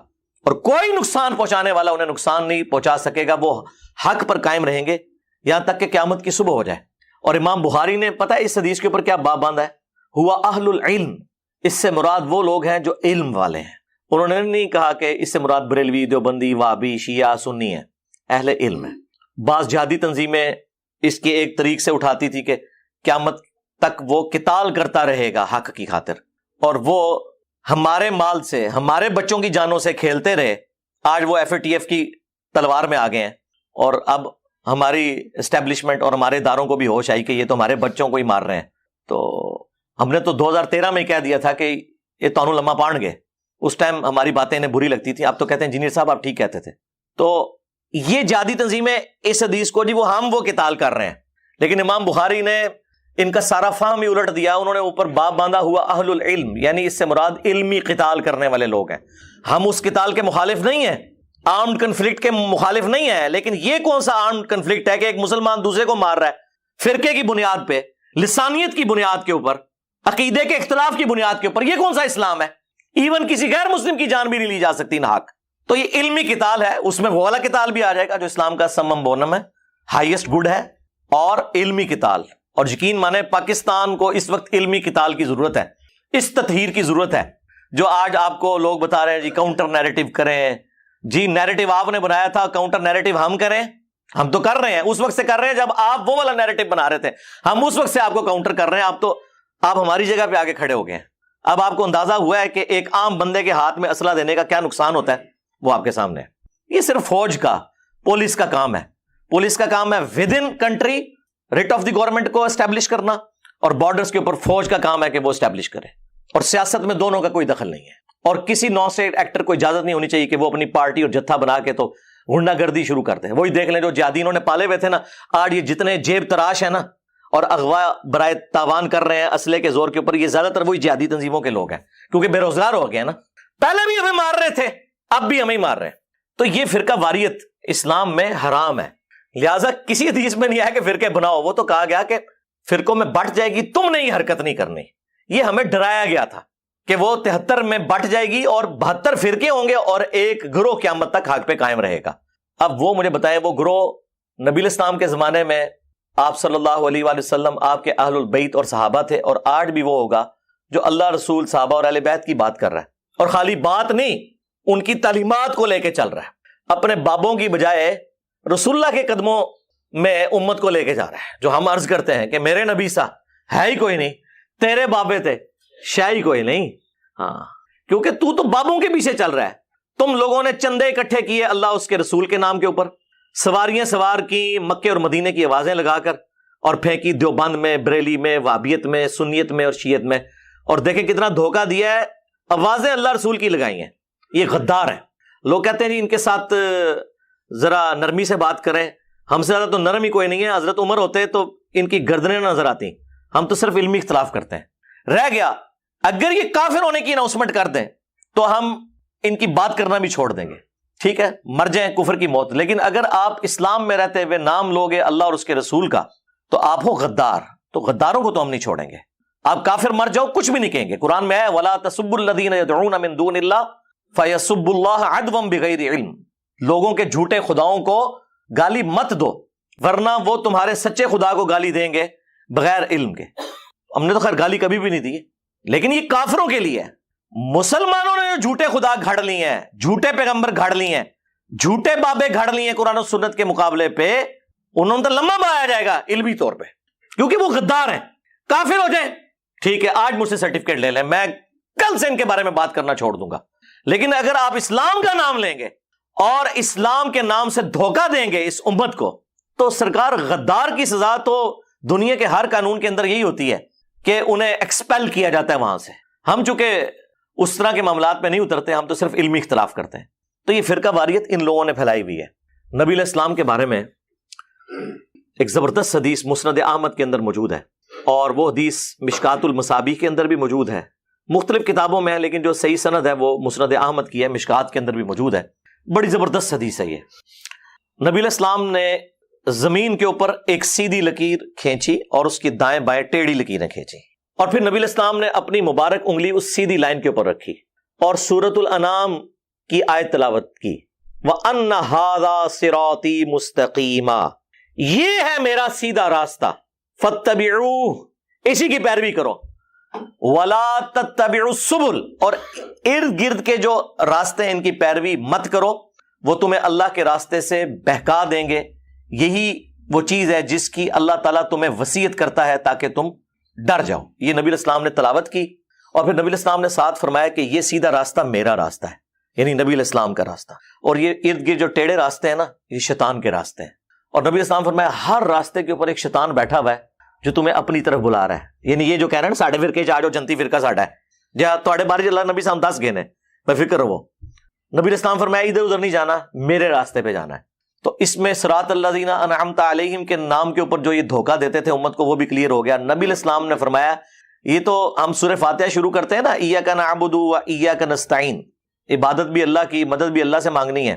اور کوئی نقصان پہنچانے والا انہیں نقصان نہیں پہنچا سکے گا، وہ حق پر قائم رہیں گے یہاں تک کہ قیامت کی صبح ہو جائے۔ اور امام بخاری نے پتہ ہے اس حدیث کے اوپر کیا باب باندھا ہے؟ ہوا اہل العلم، اس سے مراد وہ لوگ ہیں جو علم والے ہیں۔ انہوں نے نہیں کہا کہ اس سے مراد بریلوی، دیوبندی، وہابی، شیعہ، سنی ہیں، اہل علم ہے۔ بعض جہادی تنظیمیں اس کی ایک طریق سے اٹھاتی تھی کہ قیامت تک وہ قتال کرتا رہے گا حق کی خاطر، اور وہ ہمارے مال سے، ہمارے بچوں کی جانوں سے کھیلتے رہے۔ آج وہ FATF کی تلوار میں آ گئے ہیں، اور اب ہماری اسٹیبلشمنٹ اور ہمارے اداروں کو بھی ہوش آئی کہ یہ تو ہمارے بچوں کو ہی مار رہے ہیں۔ تو ہم نے تو 2013 میں کہہ دیا تھا کہ یہ تانوں لمحہ پان گئے، اس ٹائم ہماری باتیں انہیں بری لگتی تھی، اب تو کہتے ہیں انجینئر صاحب آپ ٹھیک کہتے تھے۔ تو یہ جہادی تنظیمیں اس حدیث کو جی وہ قتال کر رہے ہیں، لیکن امام بخاری نے ان کا سارا فہم ہی الٹ دیا۔ انہوں نے اوپر باب باندھا ہوا اہل العلم، یعنی اس سے مراد علمی قتال کرنے والے لوگ ہیں۔ ہم اس قتال کے مخالف نہیں ہیں، آرمڈ کنفلکٹ کے مخالف نہیں ہیں، لیکن یہ کون سا آرمڈ کنفلکٹ ہے کہ ایک مسلمان دوسرے کو مار رہا ہے فرقے کی بنیاد پہ، لسانیت کی بنیاد کے اوپر، عقیدے کے اختلاف کی بنیاد کے اوپر؟ یہ کون سا اسلام ہے؟ ایون کسی غیر مسلم کی جان بھی نہیں لی جا سکتی ناحق۔ تو یہ علمی قتال ہے، اس میں وہ والا قتال بھی آ جائے گا جو اسلام کا سمم بونم ہے، ہائیسٹ گڈ ہے، اور علمی قتال۔ اور یقین مانے پاکستان کو اس وقت علمی قتال کی ضرورت ہے، اس تطہیر کی ضرورت ہے۔ جو آج آپ کو لوگ بتا رہے ہیں جی کاؤنٹر نیریٹو کریں، جی نیریٹو آپ نے بنایا تھا، کاؤنٹر نیریٹو ہم کریں، ہم تو کر رہے ہیں، اس وقت سے کر رہے ہیں جب آپ وہ والا نیریٹو بنا رہے تھے، ہم اس وقت سے آپ کو کاؤنٹر کر رہے ہیں۔ آپ ہماری جگہ پہ آگے کھڑے ہو گئے ہیں۔ اب آپ کو اندازہ ہوا ہے کہ ایک عام بندے کے ہاتھ میں اسلحہ دینے کا کیا نقصان ہوتا ہے، وہ آپ کے سامنے ہے۔ یہ صرف فوج کا، پولیس کا کام ہے۔ پولیس کا کام ہے with in country rate of the government کو اسٹیبلش کرنا، اور بارڈرز کے اوپر فوج کا کام ہے کہ وہ اسٹیبلش کرے۔ اور سیاست میں دونوں کا کوئی دخل نہیں ہے، اور کسی نان اسٹیٹ ایکٹر کو اجازت نہیں ہونی چاہیے کہ وہ اپنی پارٹی اور جتھا بنا کے تو غنڈہ گردی شروع کرتے ہیں۔ وہی دیکھ لیں جو جہادی انہوں نے پالے ہوئے تھے نا، آج یہ جتنے جیب تراش ہیں نا اور اغوا برائے تاوان کر رہے ہیں اسلحے کے زور کے اوپر، یہ زیادہ تر وہی جہادی تنظیموں کے لوگ ہیں، کیونکہ بے روزگار ہو گئے نا، پہلے بھی ہمیں مار رہے تھے اب بھی ہمیں مار رہے ہیں۔ تو یہ فرقہ واریت اسلام میں حرام ہے، لہٰذا کسی حدیث میں نہیں آیا کہ فرقے بناؤ، وہ تو کہا گیا کہ فرقوں میں بٹ جائے گی، تم نے یہ حرکت نہیں کرنی۔ یہ ہمیں ڈرایا گیا تھا کہ وہ 73 میں بٹ جائے گی اور 72 فرقے ہوں گے اور ایک گروہ قیامت تک حق پہ قائم رہے گا۔ اب وہ مجھے بتائیں، وہ گروہ نبی الاسلام کے زمانے میں آپ صلی اللہ علیہ وآلہ وسلم، آپ کے اہل البیت اور صحابہ تھے، اور آج بھی وہ ہوگا جو اللہ رسول صحابہ اور اہل بیت کی بات کر رہا ہے، اور خالی بات نہیں، ان کی تعلیمات کو لے کے چل رہا ہے، اپنے بابوں کی بجائے رسول اللہ کے قدموں میں امت کو لے کے جا رہا ہے۔ جو ہم عرض کرتے ہیں کہ میرے نبی سا ہے ہی کوئی نہیں، تیرے بابے تھے، شاہی کوئی نہیں. ہاں کیونکہ تو بابوں کے پیچھے چل رہا ہے. تم لوگوں نے چندے اکٹھے کیے اللہ اس کے رسول کے نام کے اوپر, سواریاں سوار کی مکے اور مدینے کی آوازیں لگا کر, اور پھینکی دیوبند میں, بریلی میں, وہابیت میں, سنیت میں اور شیعت میں, اور دیکھیں کتنا دھوکہ دیا ہے, آوازیں اللہ رسول کی لگائی ہیں. یہ غدار ہیں. لوگ کہتے ہیں جی ان کے ساتھ ذرا نرمی سے بات کریں, ہم سے زیادہ تو نرم ہی کوئی نہیں ہے. حضرت عمر ہوتے تو ان کی گردنیں نظر آتی, ہم تو صرف علمی اختلاف کرتے ہیں. رہ گیا اگر یہ کافر ہونے کی اناؤنسمنٹ کر دیں تو ہم ان کی بات کرنا بھی چھوڑ دیں گے, ٹھیک ہے, مر جائیں کفر کی موت. لیکن اگر آپ اسلام میں رہتے ہوئے نام لوگے اللہ اور اس کے رسول کا تو آپ ہو غدار. تو غداروں کو تو ہم نہیں چھوڑیں گے. آپ کافر مر جاؤ کچھ بھی نہیں کہیں گے. قرآن میں ہے وَلَا تَسُبُّوا الَّذِينَ يَدْعُونَ مِن دُونِ اللَّهِ فَيَسُبُّوا اللَّهَ عَدْوًا بِغَيْرِ عِلْمٍ. لوگوں کے جھوٹے خداؤں کو گالی مت دو ورنہ وہ تمہارے سچے خدا کو گالی دیں گے بغیر علم کے. ہم نے تو خیر گالی کبھی بھی نہیں دی, لیکن یہ کافروں کے لیے ہے. مسلمانوں نے جو جھوٹے خدا گھڑ لی ہیں, جھوٹے پیغمبر گھڑ لی ہیں, جھوٹے بابے گھڑ لی ہیں قرآن و سنت کے مقابلے پہ, انہوں نے تو لمبا بنایا جائے گا علمی طور پہ, کیونکہ وہ غدار ہیں. کافر ہو جائیں ٹھیک ہے, آج مجھ سے سرٹیفکیٹ لے لیں, میں کل سے ان کے بارے میں بات کرنا چھوڑ دوں گا. لیکن اگر آپ اسلام کا نام لیں گے اور اسلام کے نام سے دھوکہ دیں گے اس امت کو, تو سرکار غدار کی سزا تو دنیا کے ہر قانون کے اندر یہی ہوتی ہے کہ انہیں ایکسپیل کیا جاتا ہے وہاں سے. ہم چونکہ اس طرح کے معاملات میں نہیں اترتے, ہم تو صرف علمی اختلاف کرتے ہیں. تو یہ فرقہ واریت ان لوگوں نے پھیلائی ہوئی ہے. نبی علیہ السلام کے بارے میں ایک زبردست حدیث مسند احمد کے اندر موجود ہے, اور وہ حدیث مشکات المصابیح کے اندر بھی موجود ہے. مختلف کتابوں میں ہے لیکن جو صحیح سند ہے وہ مسند احمد کی ہے, مشکات کے اندر بھی موجود ہے. بڑی زبردست حدیث ہے یہ. نبی علیہ السلام نے زمین کے اوپر ایک سیدھی لکیر کھینچی اور اس کی دائیں بائیں ٹیڑھی لکیریں کھینچی, اور پھر نبی علیہ السلام نے اپنی مبارک انگلی اس سیدھی لائن کے اوپر رکھی اور سورۃ الانعام کی آیت تلاوت کی, وَأَنَّ هَذَا صِرَاطِي مُسْتَقِيمًا, یہ ہے میرا سیدھا راستہ, فَاتَّبِعُوهُ, اسی کی پیروی کرو, وَلَا تَتَّبِعُوا السُّبُلَ, اور ارد گرد کے جو راستے ہیں ان کی پیروی مت کرو, وہ تمہیں اللہ کے راستے سے بہکا دیں گے. یہی وہ چیز ہے جس کی اللہ تعالیٰ تمہیں وصیت کرتا ہے تاکہ تم ڈر جاؤ. یہ نبی علیہ السلام نے تلاوت کی, اور پھر نبی علیہ السلام نے ساتھ فرمایا کہ یہ سیدھا راستہ میرا راستہ ہے, یعنی نبی علیہ السلام کا راستہ, اور یہ ارد گرد جو ٹیڑھے راستے ہیں نا یہ شیطان کے راستے ہیں. اور نبی علیہ السلام فرمایا ہر راستے کے اوپر ایک شیطان بیٹھا ہوا ہے جو تمہیں اپنی طرف بلا رہا ہے. یعنی یہ جو کہہ رہے ہیں نا ساڈے فرقے چ آ جاؤ, جنتی فرقہ ساڈا ہے, جہاں تواڈے بارے اللہ نبی صاحب 10 گئے نے, بے فکر رہو. نبی علیہ السلام فرمایا ادھر ادھر نہیں جانا, میرے راستے پہ جانا ہے. تو اس میں صراط الذین انعمت علیہم کے نام کے اوپر جو یہ دھوکہ دیتے تھے امت کو وہ بھی کلیئر ہو گیا. نبی علیہ السلام نے فرمایا یہ تو ہم سورہ فاتحہ شروع کرتے ہیں نا, ایاک نعبد و ایاک نستعین, عبادت بھی اللہ کی, مدد بھی اللہ سے مانگنی ہے,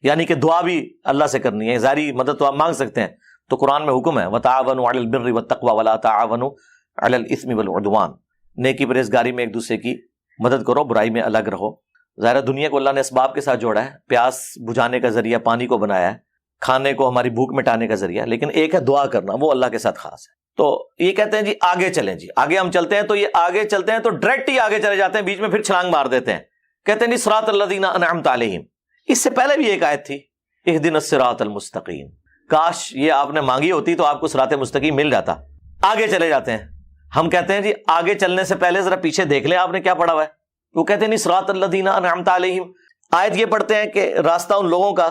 یعنی کہ دعا بھی اللہ سے کرنی ہے. ظاہری مدد تو آپ مانگ سکتے ہیں, تو قرآن میں حکم ہے وتعاونوا علی البر والتقوی ولا تعاونوا علی الاثم والعدوان, نیکی پرہیزگاری میں ایک دوسرے کی مدد کرو, برائی میں الگ رہو. ظاہر دنیا کو اللہ نے اسباب کے ساتھ جوڑا ہے, پیاس بجھانے کا ذریعہ پانی کو بنایا ہے, کھانے کو ہماری بھوک مٹانے کا ذریعہ, لیکن ایک ہے دعا کرنا, وہ اللہ کے ساتھ خاص ہے. تو یہ کہتے ہیں جی آگے چلیں, جی آگے ہم چلتے ہیں, تو یہ آگے چلتے ہیں تو ڈائریکٹ ہی آگے چلے جاتے ہیں, بیچ میں پھر چھلانگ مار دیتے ہیں, کہتے ہیں جی صراط الذین انعمت علیہم. اس سے پہلے بھی ایک آیت تھی اہدنا الصراط المستقیم, کاش یہ آپ نے مانگی ہوتی تو آپ کو صراط مستقیم مل جاتا. آگے چلے جاتے ہیں. ہم کہتے ہیں جی آگے چلنے سے پہلے ذرا پیچھے دیکھ لیں آپ نے کیا پڑھا ہوا ہے. وہ کہتے ہیں نہیں صراط الذین انعمت علیہم, آیت یہ پڑھتے ہیں کہ راستہ ان لوگوں کا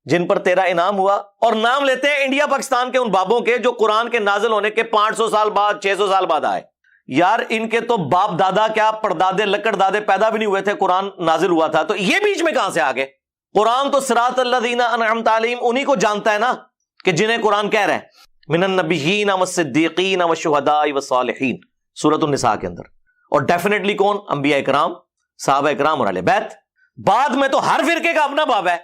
جن پر تیرا انعام ہوا, اور نام لیتے ہیں انڈیا پاکستان کے ان بابوں کے جو قرآن کے نازل ہونے کے 500 سال بعد 600 سال بعد آئے. یار ان کے تو باپ دادا کیا پردادے لکڑ دادے پیدا بھی نہیں ہوئے تھے قرآن نازل ہوا تھا, تو یہ بیچ میں کہاں سے آ گئے؟ قرآن تو صراط الذین انعمت علیہم انہی کو جانتا ہے نا کہ جنہیں قرآن کہہ رہے ہیں من النبیین والصدیقین والشہداء والصالحین سورۃ النساء کے اندر. اور ڈیفینیٹلی کون؟ انبیاء اکرام, صحابہ اکرام اور اہل بیت. بعد میں تو ہر فرقے کا اپنا باب ہے.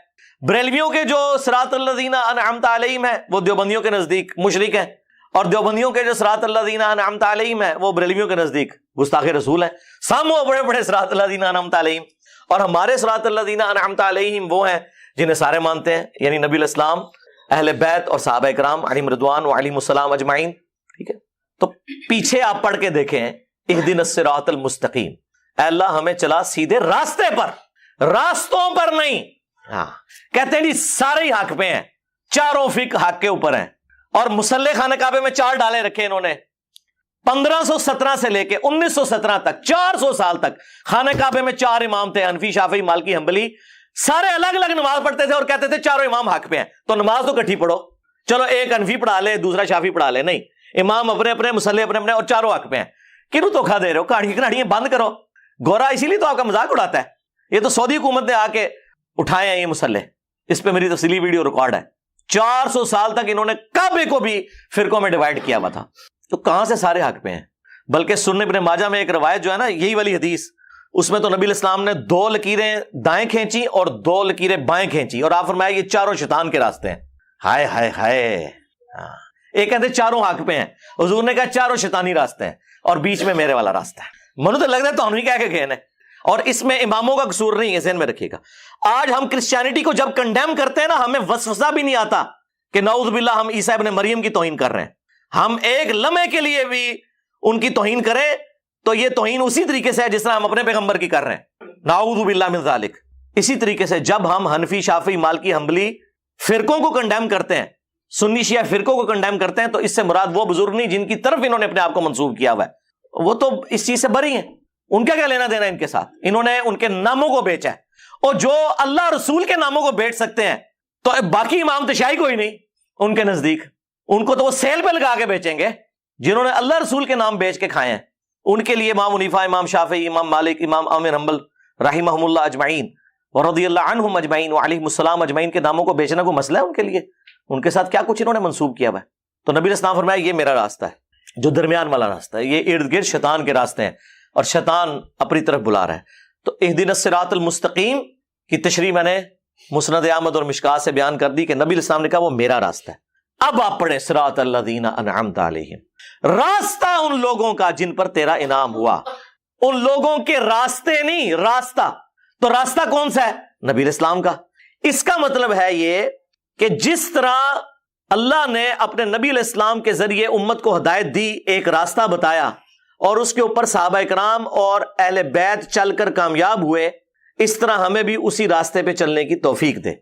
بریلویوں کے جو صراط الذین انعمت علیہم ہے وہ دیوبندیوں کے نزدیک مشرک ہیں, اور دیوبندیوں کے جو صراط الذین انعمت علیہم ہے وہ بریلویوں کے نزدیک گستاخ رسول ہیں. سامو بڑے بڑے صراط الذین انعمت علیہم, اور ہمارے صراط الذین انعمت علیہم وہ ہیں جنہیں سارے مانتے ہیں, یعنی نبی علیہ السلام, اہل بیت اور صحابہ اکرام علیہم رضوان و علیہم السلام اجمعین. ٹھیک ہے, تو پیچھے آپ پڑھ کے دیکھیں اہدنا الصراط المستقیم, اے اللہ ہمیں چلا سیدھے راستے پر, راستوں پر نہیں. ہاں کہتے ہیں جی سارے ہی حق پہ ہیں, چاروں فقہ حق کے اوپر ہیں, اور مصلی خانہ کعبے میں 4 ڈالے رکھے انہوں نے, 1517 سے لے کے 1917 تک 400 سال تک خانہ کعبے میں 4 امام تھے، حنفی، شافعی، مالکی، حنبلی، سارے الگ الگ نماز پڑھتے تھے اور کہتے تھے چاروں امام حق پہ ہیں، تو نماز تو کٹھی پڑھو، چلو ایک حنفی پڑھا لے دوسرا شافعی پڑھا لے، نہیں، امام اپنے اپنے، مصلی اپنے اپنے، اور چاروں حق پہ ہیں۔ کیوں دھوکھا دے رہے ہو؟ کہانیاں بند کرو۔ گورا اسی لیے تو آپ کا مذاق اڑاتا ہے، یہ تو سعودی حکومت نے آ کے اٹھائے ہیں یہ مسلح، اس پہ میری تفصیلی ویڈیو ریکارڈ ہے۔ 400 سال تک انہوں نے کعبے کو بھی فرقوں میں ڈیوائیڈ کیا ہوا تھا، تو کہاں سے سارے حق پہ ہیں؟ بلکہ سنن ابن ماجہ میں ایک روایت جو ہے نا، یہی والی حدیث، اس میں تو نبی علیہ السلام نے 2 لکیریں دائیں کھینچی اور 2 لکیریں بائیں کھینچی، اور آپ فرمایا یہ چاروں شیطان کے راستے ہیں۔ ہائے ہائے ہائے، ایک کہتے چاروں حق پہ ہیں، حضور نے کہا چاروں شیطانی راستے ہیں اور بیچ میں میرے والا راستہ ہے۔ منو تو لگتا ہے تو ہم ہی کہہ کے گئے ہیں، اور اس میں اماموں کا قصور نہیں ہے، ذہن میں رکھیے گا۔ آج ہم کرسچینٹی کو جب کنڈیم کرتے ہیں نا، ہمیں وسوسہ بھی نہیں آتا کہ نعوذ باللہ ہم عیسیٰ ابن مریم کی توہین کر رہے ہیں۔ ہم ایک لمحے کے لیے بھی ان کی توہین کریں تو یہ توہین اسی طریقے سے ہے جس طرح ہم اپنے پیغمبر کی کر رہے ہیں، نعوذ باللہ من ذالک۔ اسی طریقے سے جب ہم حنفی، شافعی، مالکی، حنبلی فرقوں کو کنڈیم کرتے ہیں، سنی شیعہ فرقوں کو کنڈیم کرتے ہیں، تو اس سے مراد وہ بزرگ نہیں جن کی طرف انہوں نے اپنے آپ کو منسوب کیا ہوا ہے، وہ تو اس چیز سے بری ہیں، ان کا کیا لینا دینا ان کے ساتھ؟ انہوں نے ان کے ناموں کو بیچا ہے، اور جو اللہ رسول کے ناموں کو بیچ سکتے ہیں تو باقی امام تشیعی کوئی نہیں ان کے نزدیک، ان کو تو وہ سیل پہ لگا کے بیچیں گے۔ جنہوں نے اللہ رسول کے نام بیچ کے کھائے ہیں ان کے لیے امام حنیفہ، امام شافعی، امام مالک، امام احمد حنبل رحمہم اللہ اجمعین ورضی اللہ عنہم اجمعین وعلیہم السلام اجمعین کے ناموں کو بیچنا کوئی مسئلہ ہے ان کے لیے؟ ان کے ساتھ کیا کچھ انہوں نے منسوب کیا ہوا ہے؟ تو نبی علیہ السلام فرمایا یہ میرا راستہ ہے، جو درمیان والا راستہ ہے، یہ ارد گرد شیطان کے راستے ہیں اور شیطان اپنی طرف بلا رہا ہے۔ تو اہدنا الصراط المستقیم کی تشریح میں نے مسند احمد اور مشکات سے بیان کر دی کہ نبی علیہ السلام نے کہا وہ میرا راستہ ہے۔ اب آپ پڑھیں صراط الذین انعمت علیہم، راستہ ان لوگوں کا جن پر تیرا انعام ہوا، ان لوگوں کے راستے نہیں، راستہ۔ تو راستہ کون سا ہے؟ نبی علیہ السلام کا۔ اس کا مطلب ہے یہ کہ جس طرح اللہ نے اپنے نبی علیہ السلام کے ذریعے امت کو ہدایت دی، ایک راستہ بتایا، اور اس کے اوپر صحابہ کرام اور اہل بیت چل کر کامیاب ہوئے، اس طرح ہمیں بھی اسی راستے پہ چلنے کی توفیق دے۔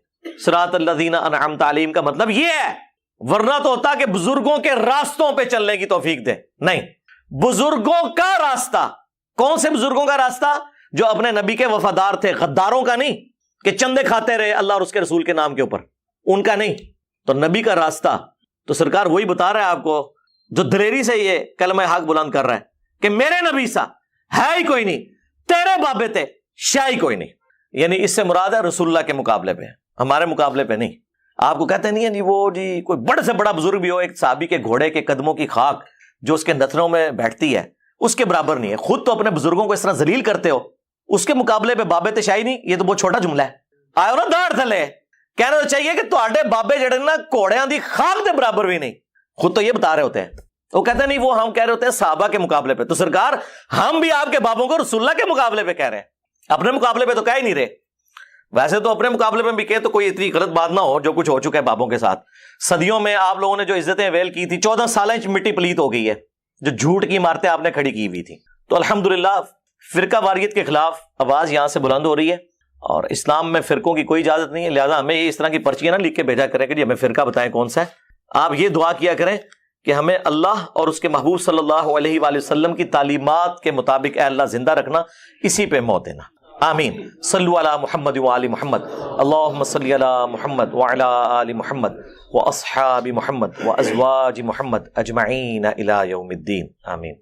صراط الذین انعمت علیہم کا مطلب یہ ہے، ورنہ تو ہوتا کہ بزرگوں کے راستوں پہ چلنے کی توفیق دے، نہیں، بزرگوں کا راستہ۔ کون سے بزرگوں کا راستہ؟ جو اپنے نبی کے وفادار تھے، غداروں کا نہیں کہ چندے کھاتے رہے اللہ اور اس کے رسول کے نام کے اوپر، ان کا نہیں۔ تو نبی کا راستہ تو سرکار وہی بتا رہا ہے آپ کو جو دلیری سے یہ کلمہ حق بلند کر رہا ہے کہ میرے نبی سا ہے ہی کوئی نہیں، تیرے بابے تے شاہی کوئی نہیں۔ یعنی اس سے مراد ہے رسول اللہ کے مقابلے پہ، ہمارے مقابلے پہ نہیں۔ آپ کو کہتے نہیں ہے جی وہ جی کوئی بڑے سے بڑا بزرگ بھی ہو، ایک صحابی کے گھوڑے کے قدموں کی خاک جو اس کے نتنوں میں بیٹھتی ہے اس کے برابر نہیں ہے۔ خود تو اپنے بزرگوں کو اس طرح ذلیل کرتے ہو، اس کے مقابلے پہ بابے تے شاہی نہیں، یہ تو بہت چھوٹا جملہ ہے۔ آئے نا داڑھ تھلے، کہنا تو چاہیے کہ تواڈے بابے جڑے نا گھوڑیاں دی خاک دے برابر بھی نہیں، خود تو یہ بتا رہے ہوتے ہیں۔ وہ کہتے نہیں، وہ ہم کہہ رہے ہوتے ہیں صحابہ کے مقابلے پہ۔ تو سرکار ہم بھی آپ کے بابوں کو رسول اللہ کے مقابلے پہ کہہ رہے ہیں، اپنے مقابلے پہ تو کہہ ہی نہیں رہے۔ ویسے تو اپنے مقابلے میں بھی کہے تو کوئی اتنی غلط بات نہ ہو جو کچھ ہو چکا ہے بابوں کے ساتھ۔ صدیوں میں آپ لوگوں نے جو عزتیں ویل کی تھی، 14 سال مٹی پلیت ہو گئی ہے، جو جھوٹ کی عمارتیں آپ نے کھڑی کی ہوئی تھی۔ تو الحمدللہ فرقہ واریت کے خلاف آواز یہاں سے بلند ہو رہی ہے، اور اسلام میں فرقوں کی کوئی اجازت نہیں ہے، لہٰذا ہمیں اس طرح کی پرچیاں نہ لکھ کے بھیجا کریں کہ جی ہمیں فرقہ بتائیں کون سا ہے۔ آپ یہ دعا کیا کریں کہ ہمیں اللہ اور اس کے محبوب صلی اللہ علیہ وآلہ وسلم کی تعلیمات کے مطابق اے اللہ زندہ رکھنا، اسی پہ موت دینا۔ آمین۔ صلو علی محمد وآل محمد، اللہم صلی علی محمد وعلی آل محمد واصحاب محمد وازواج محمد اجمعین الی یوم الدین، آمین۔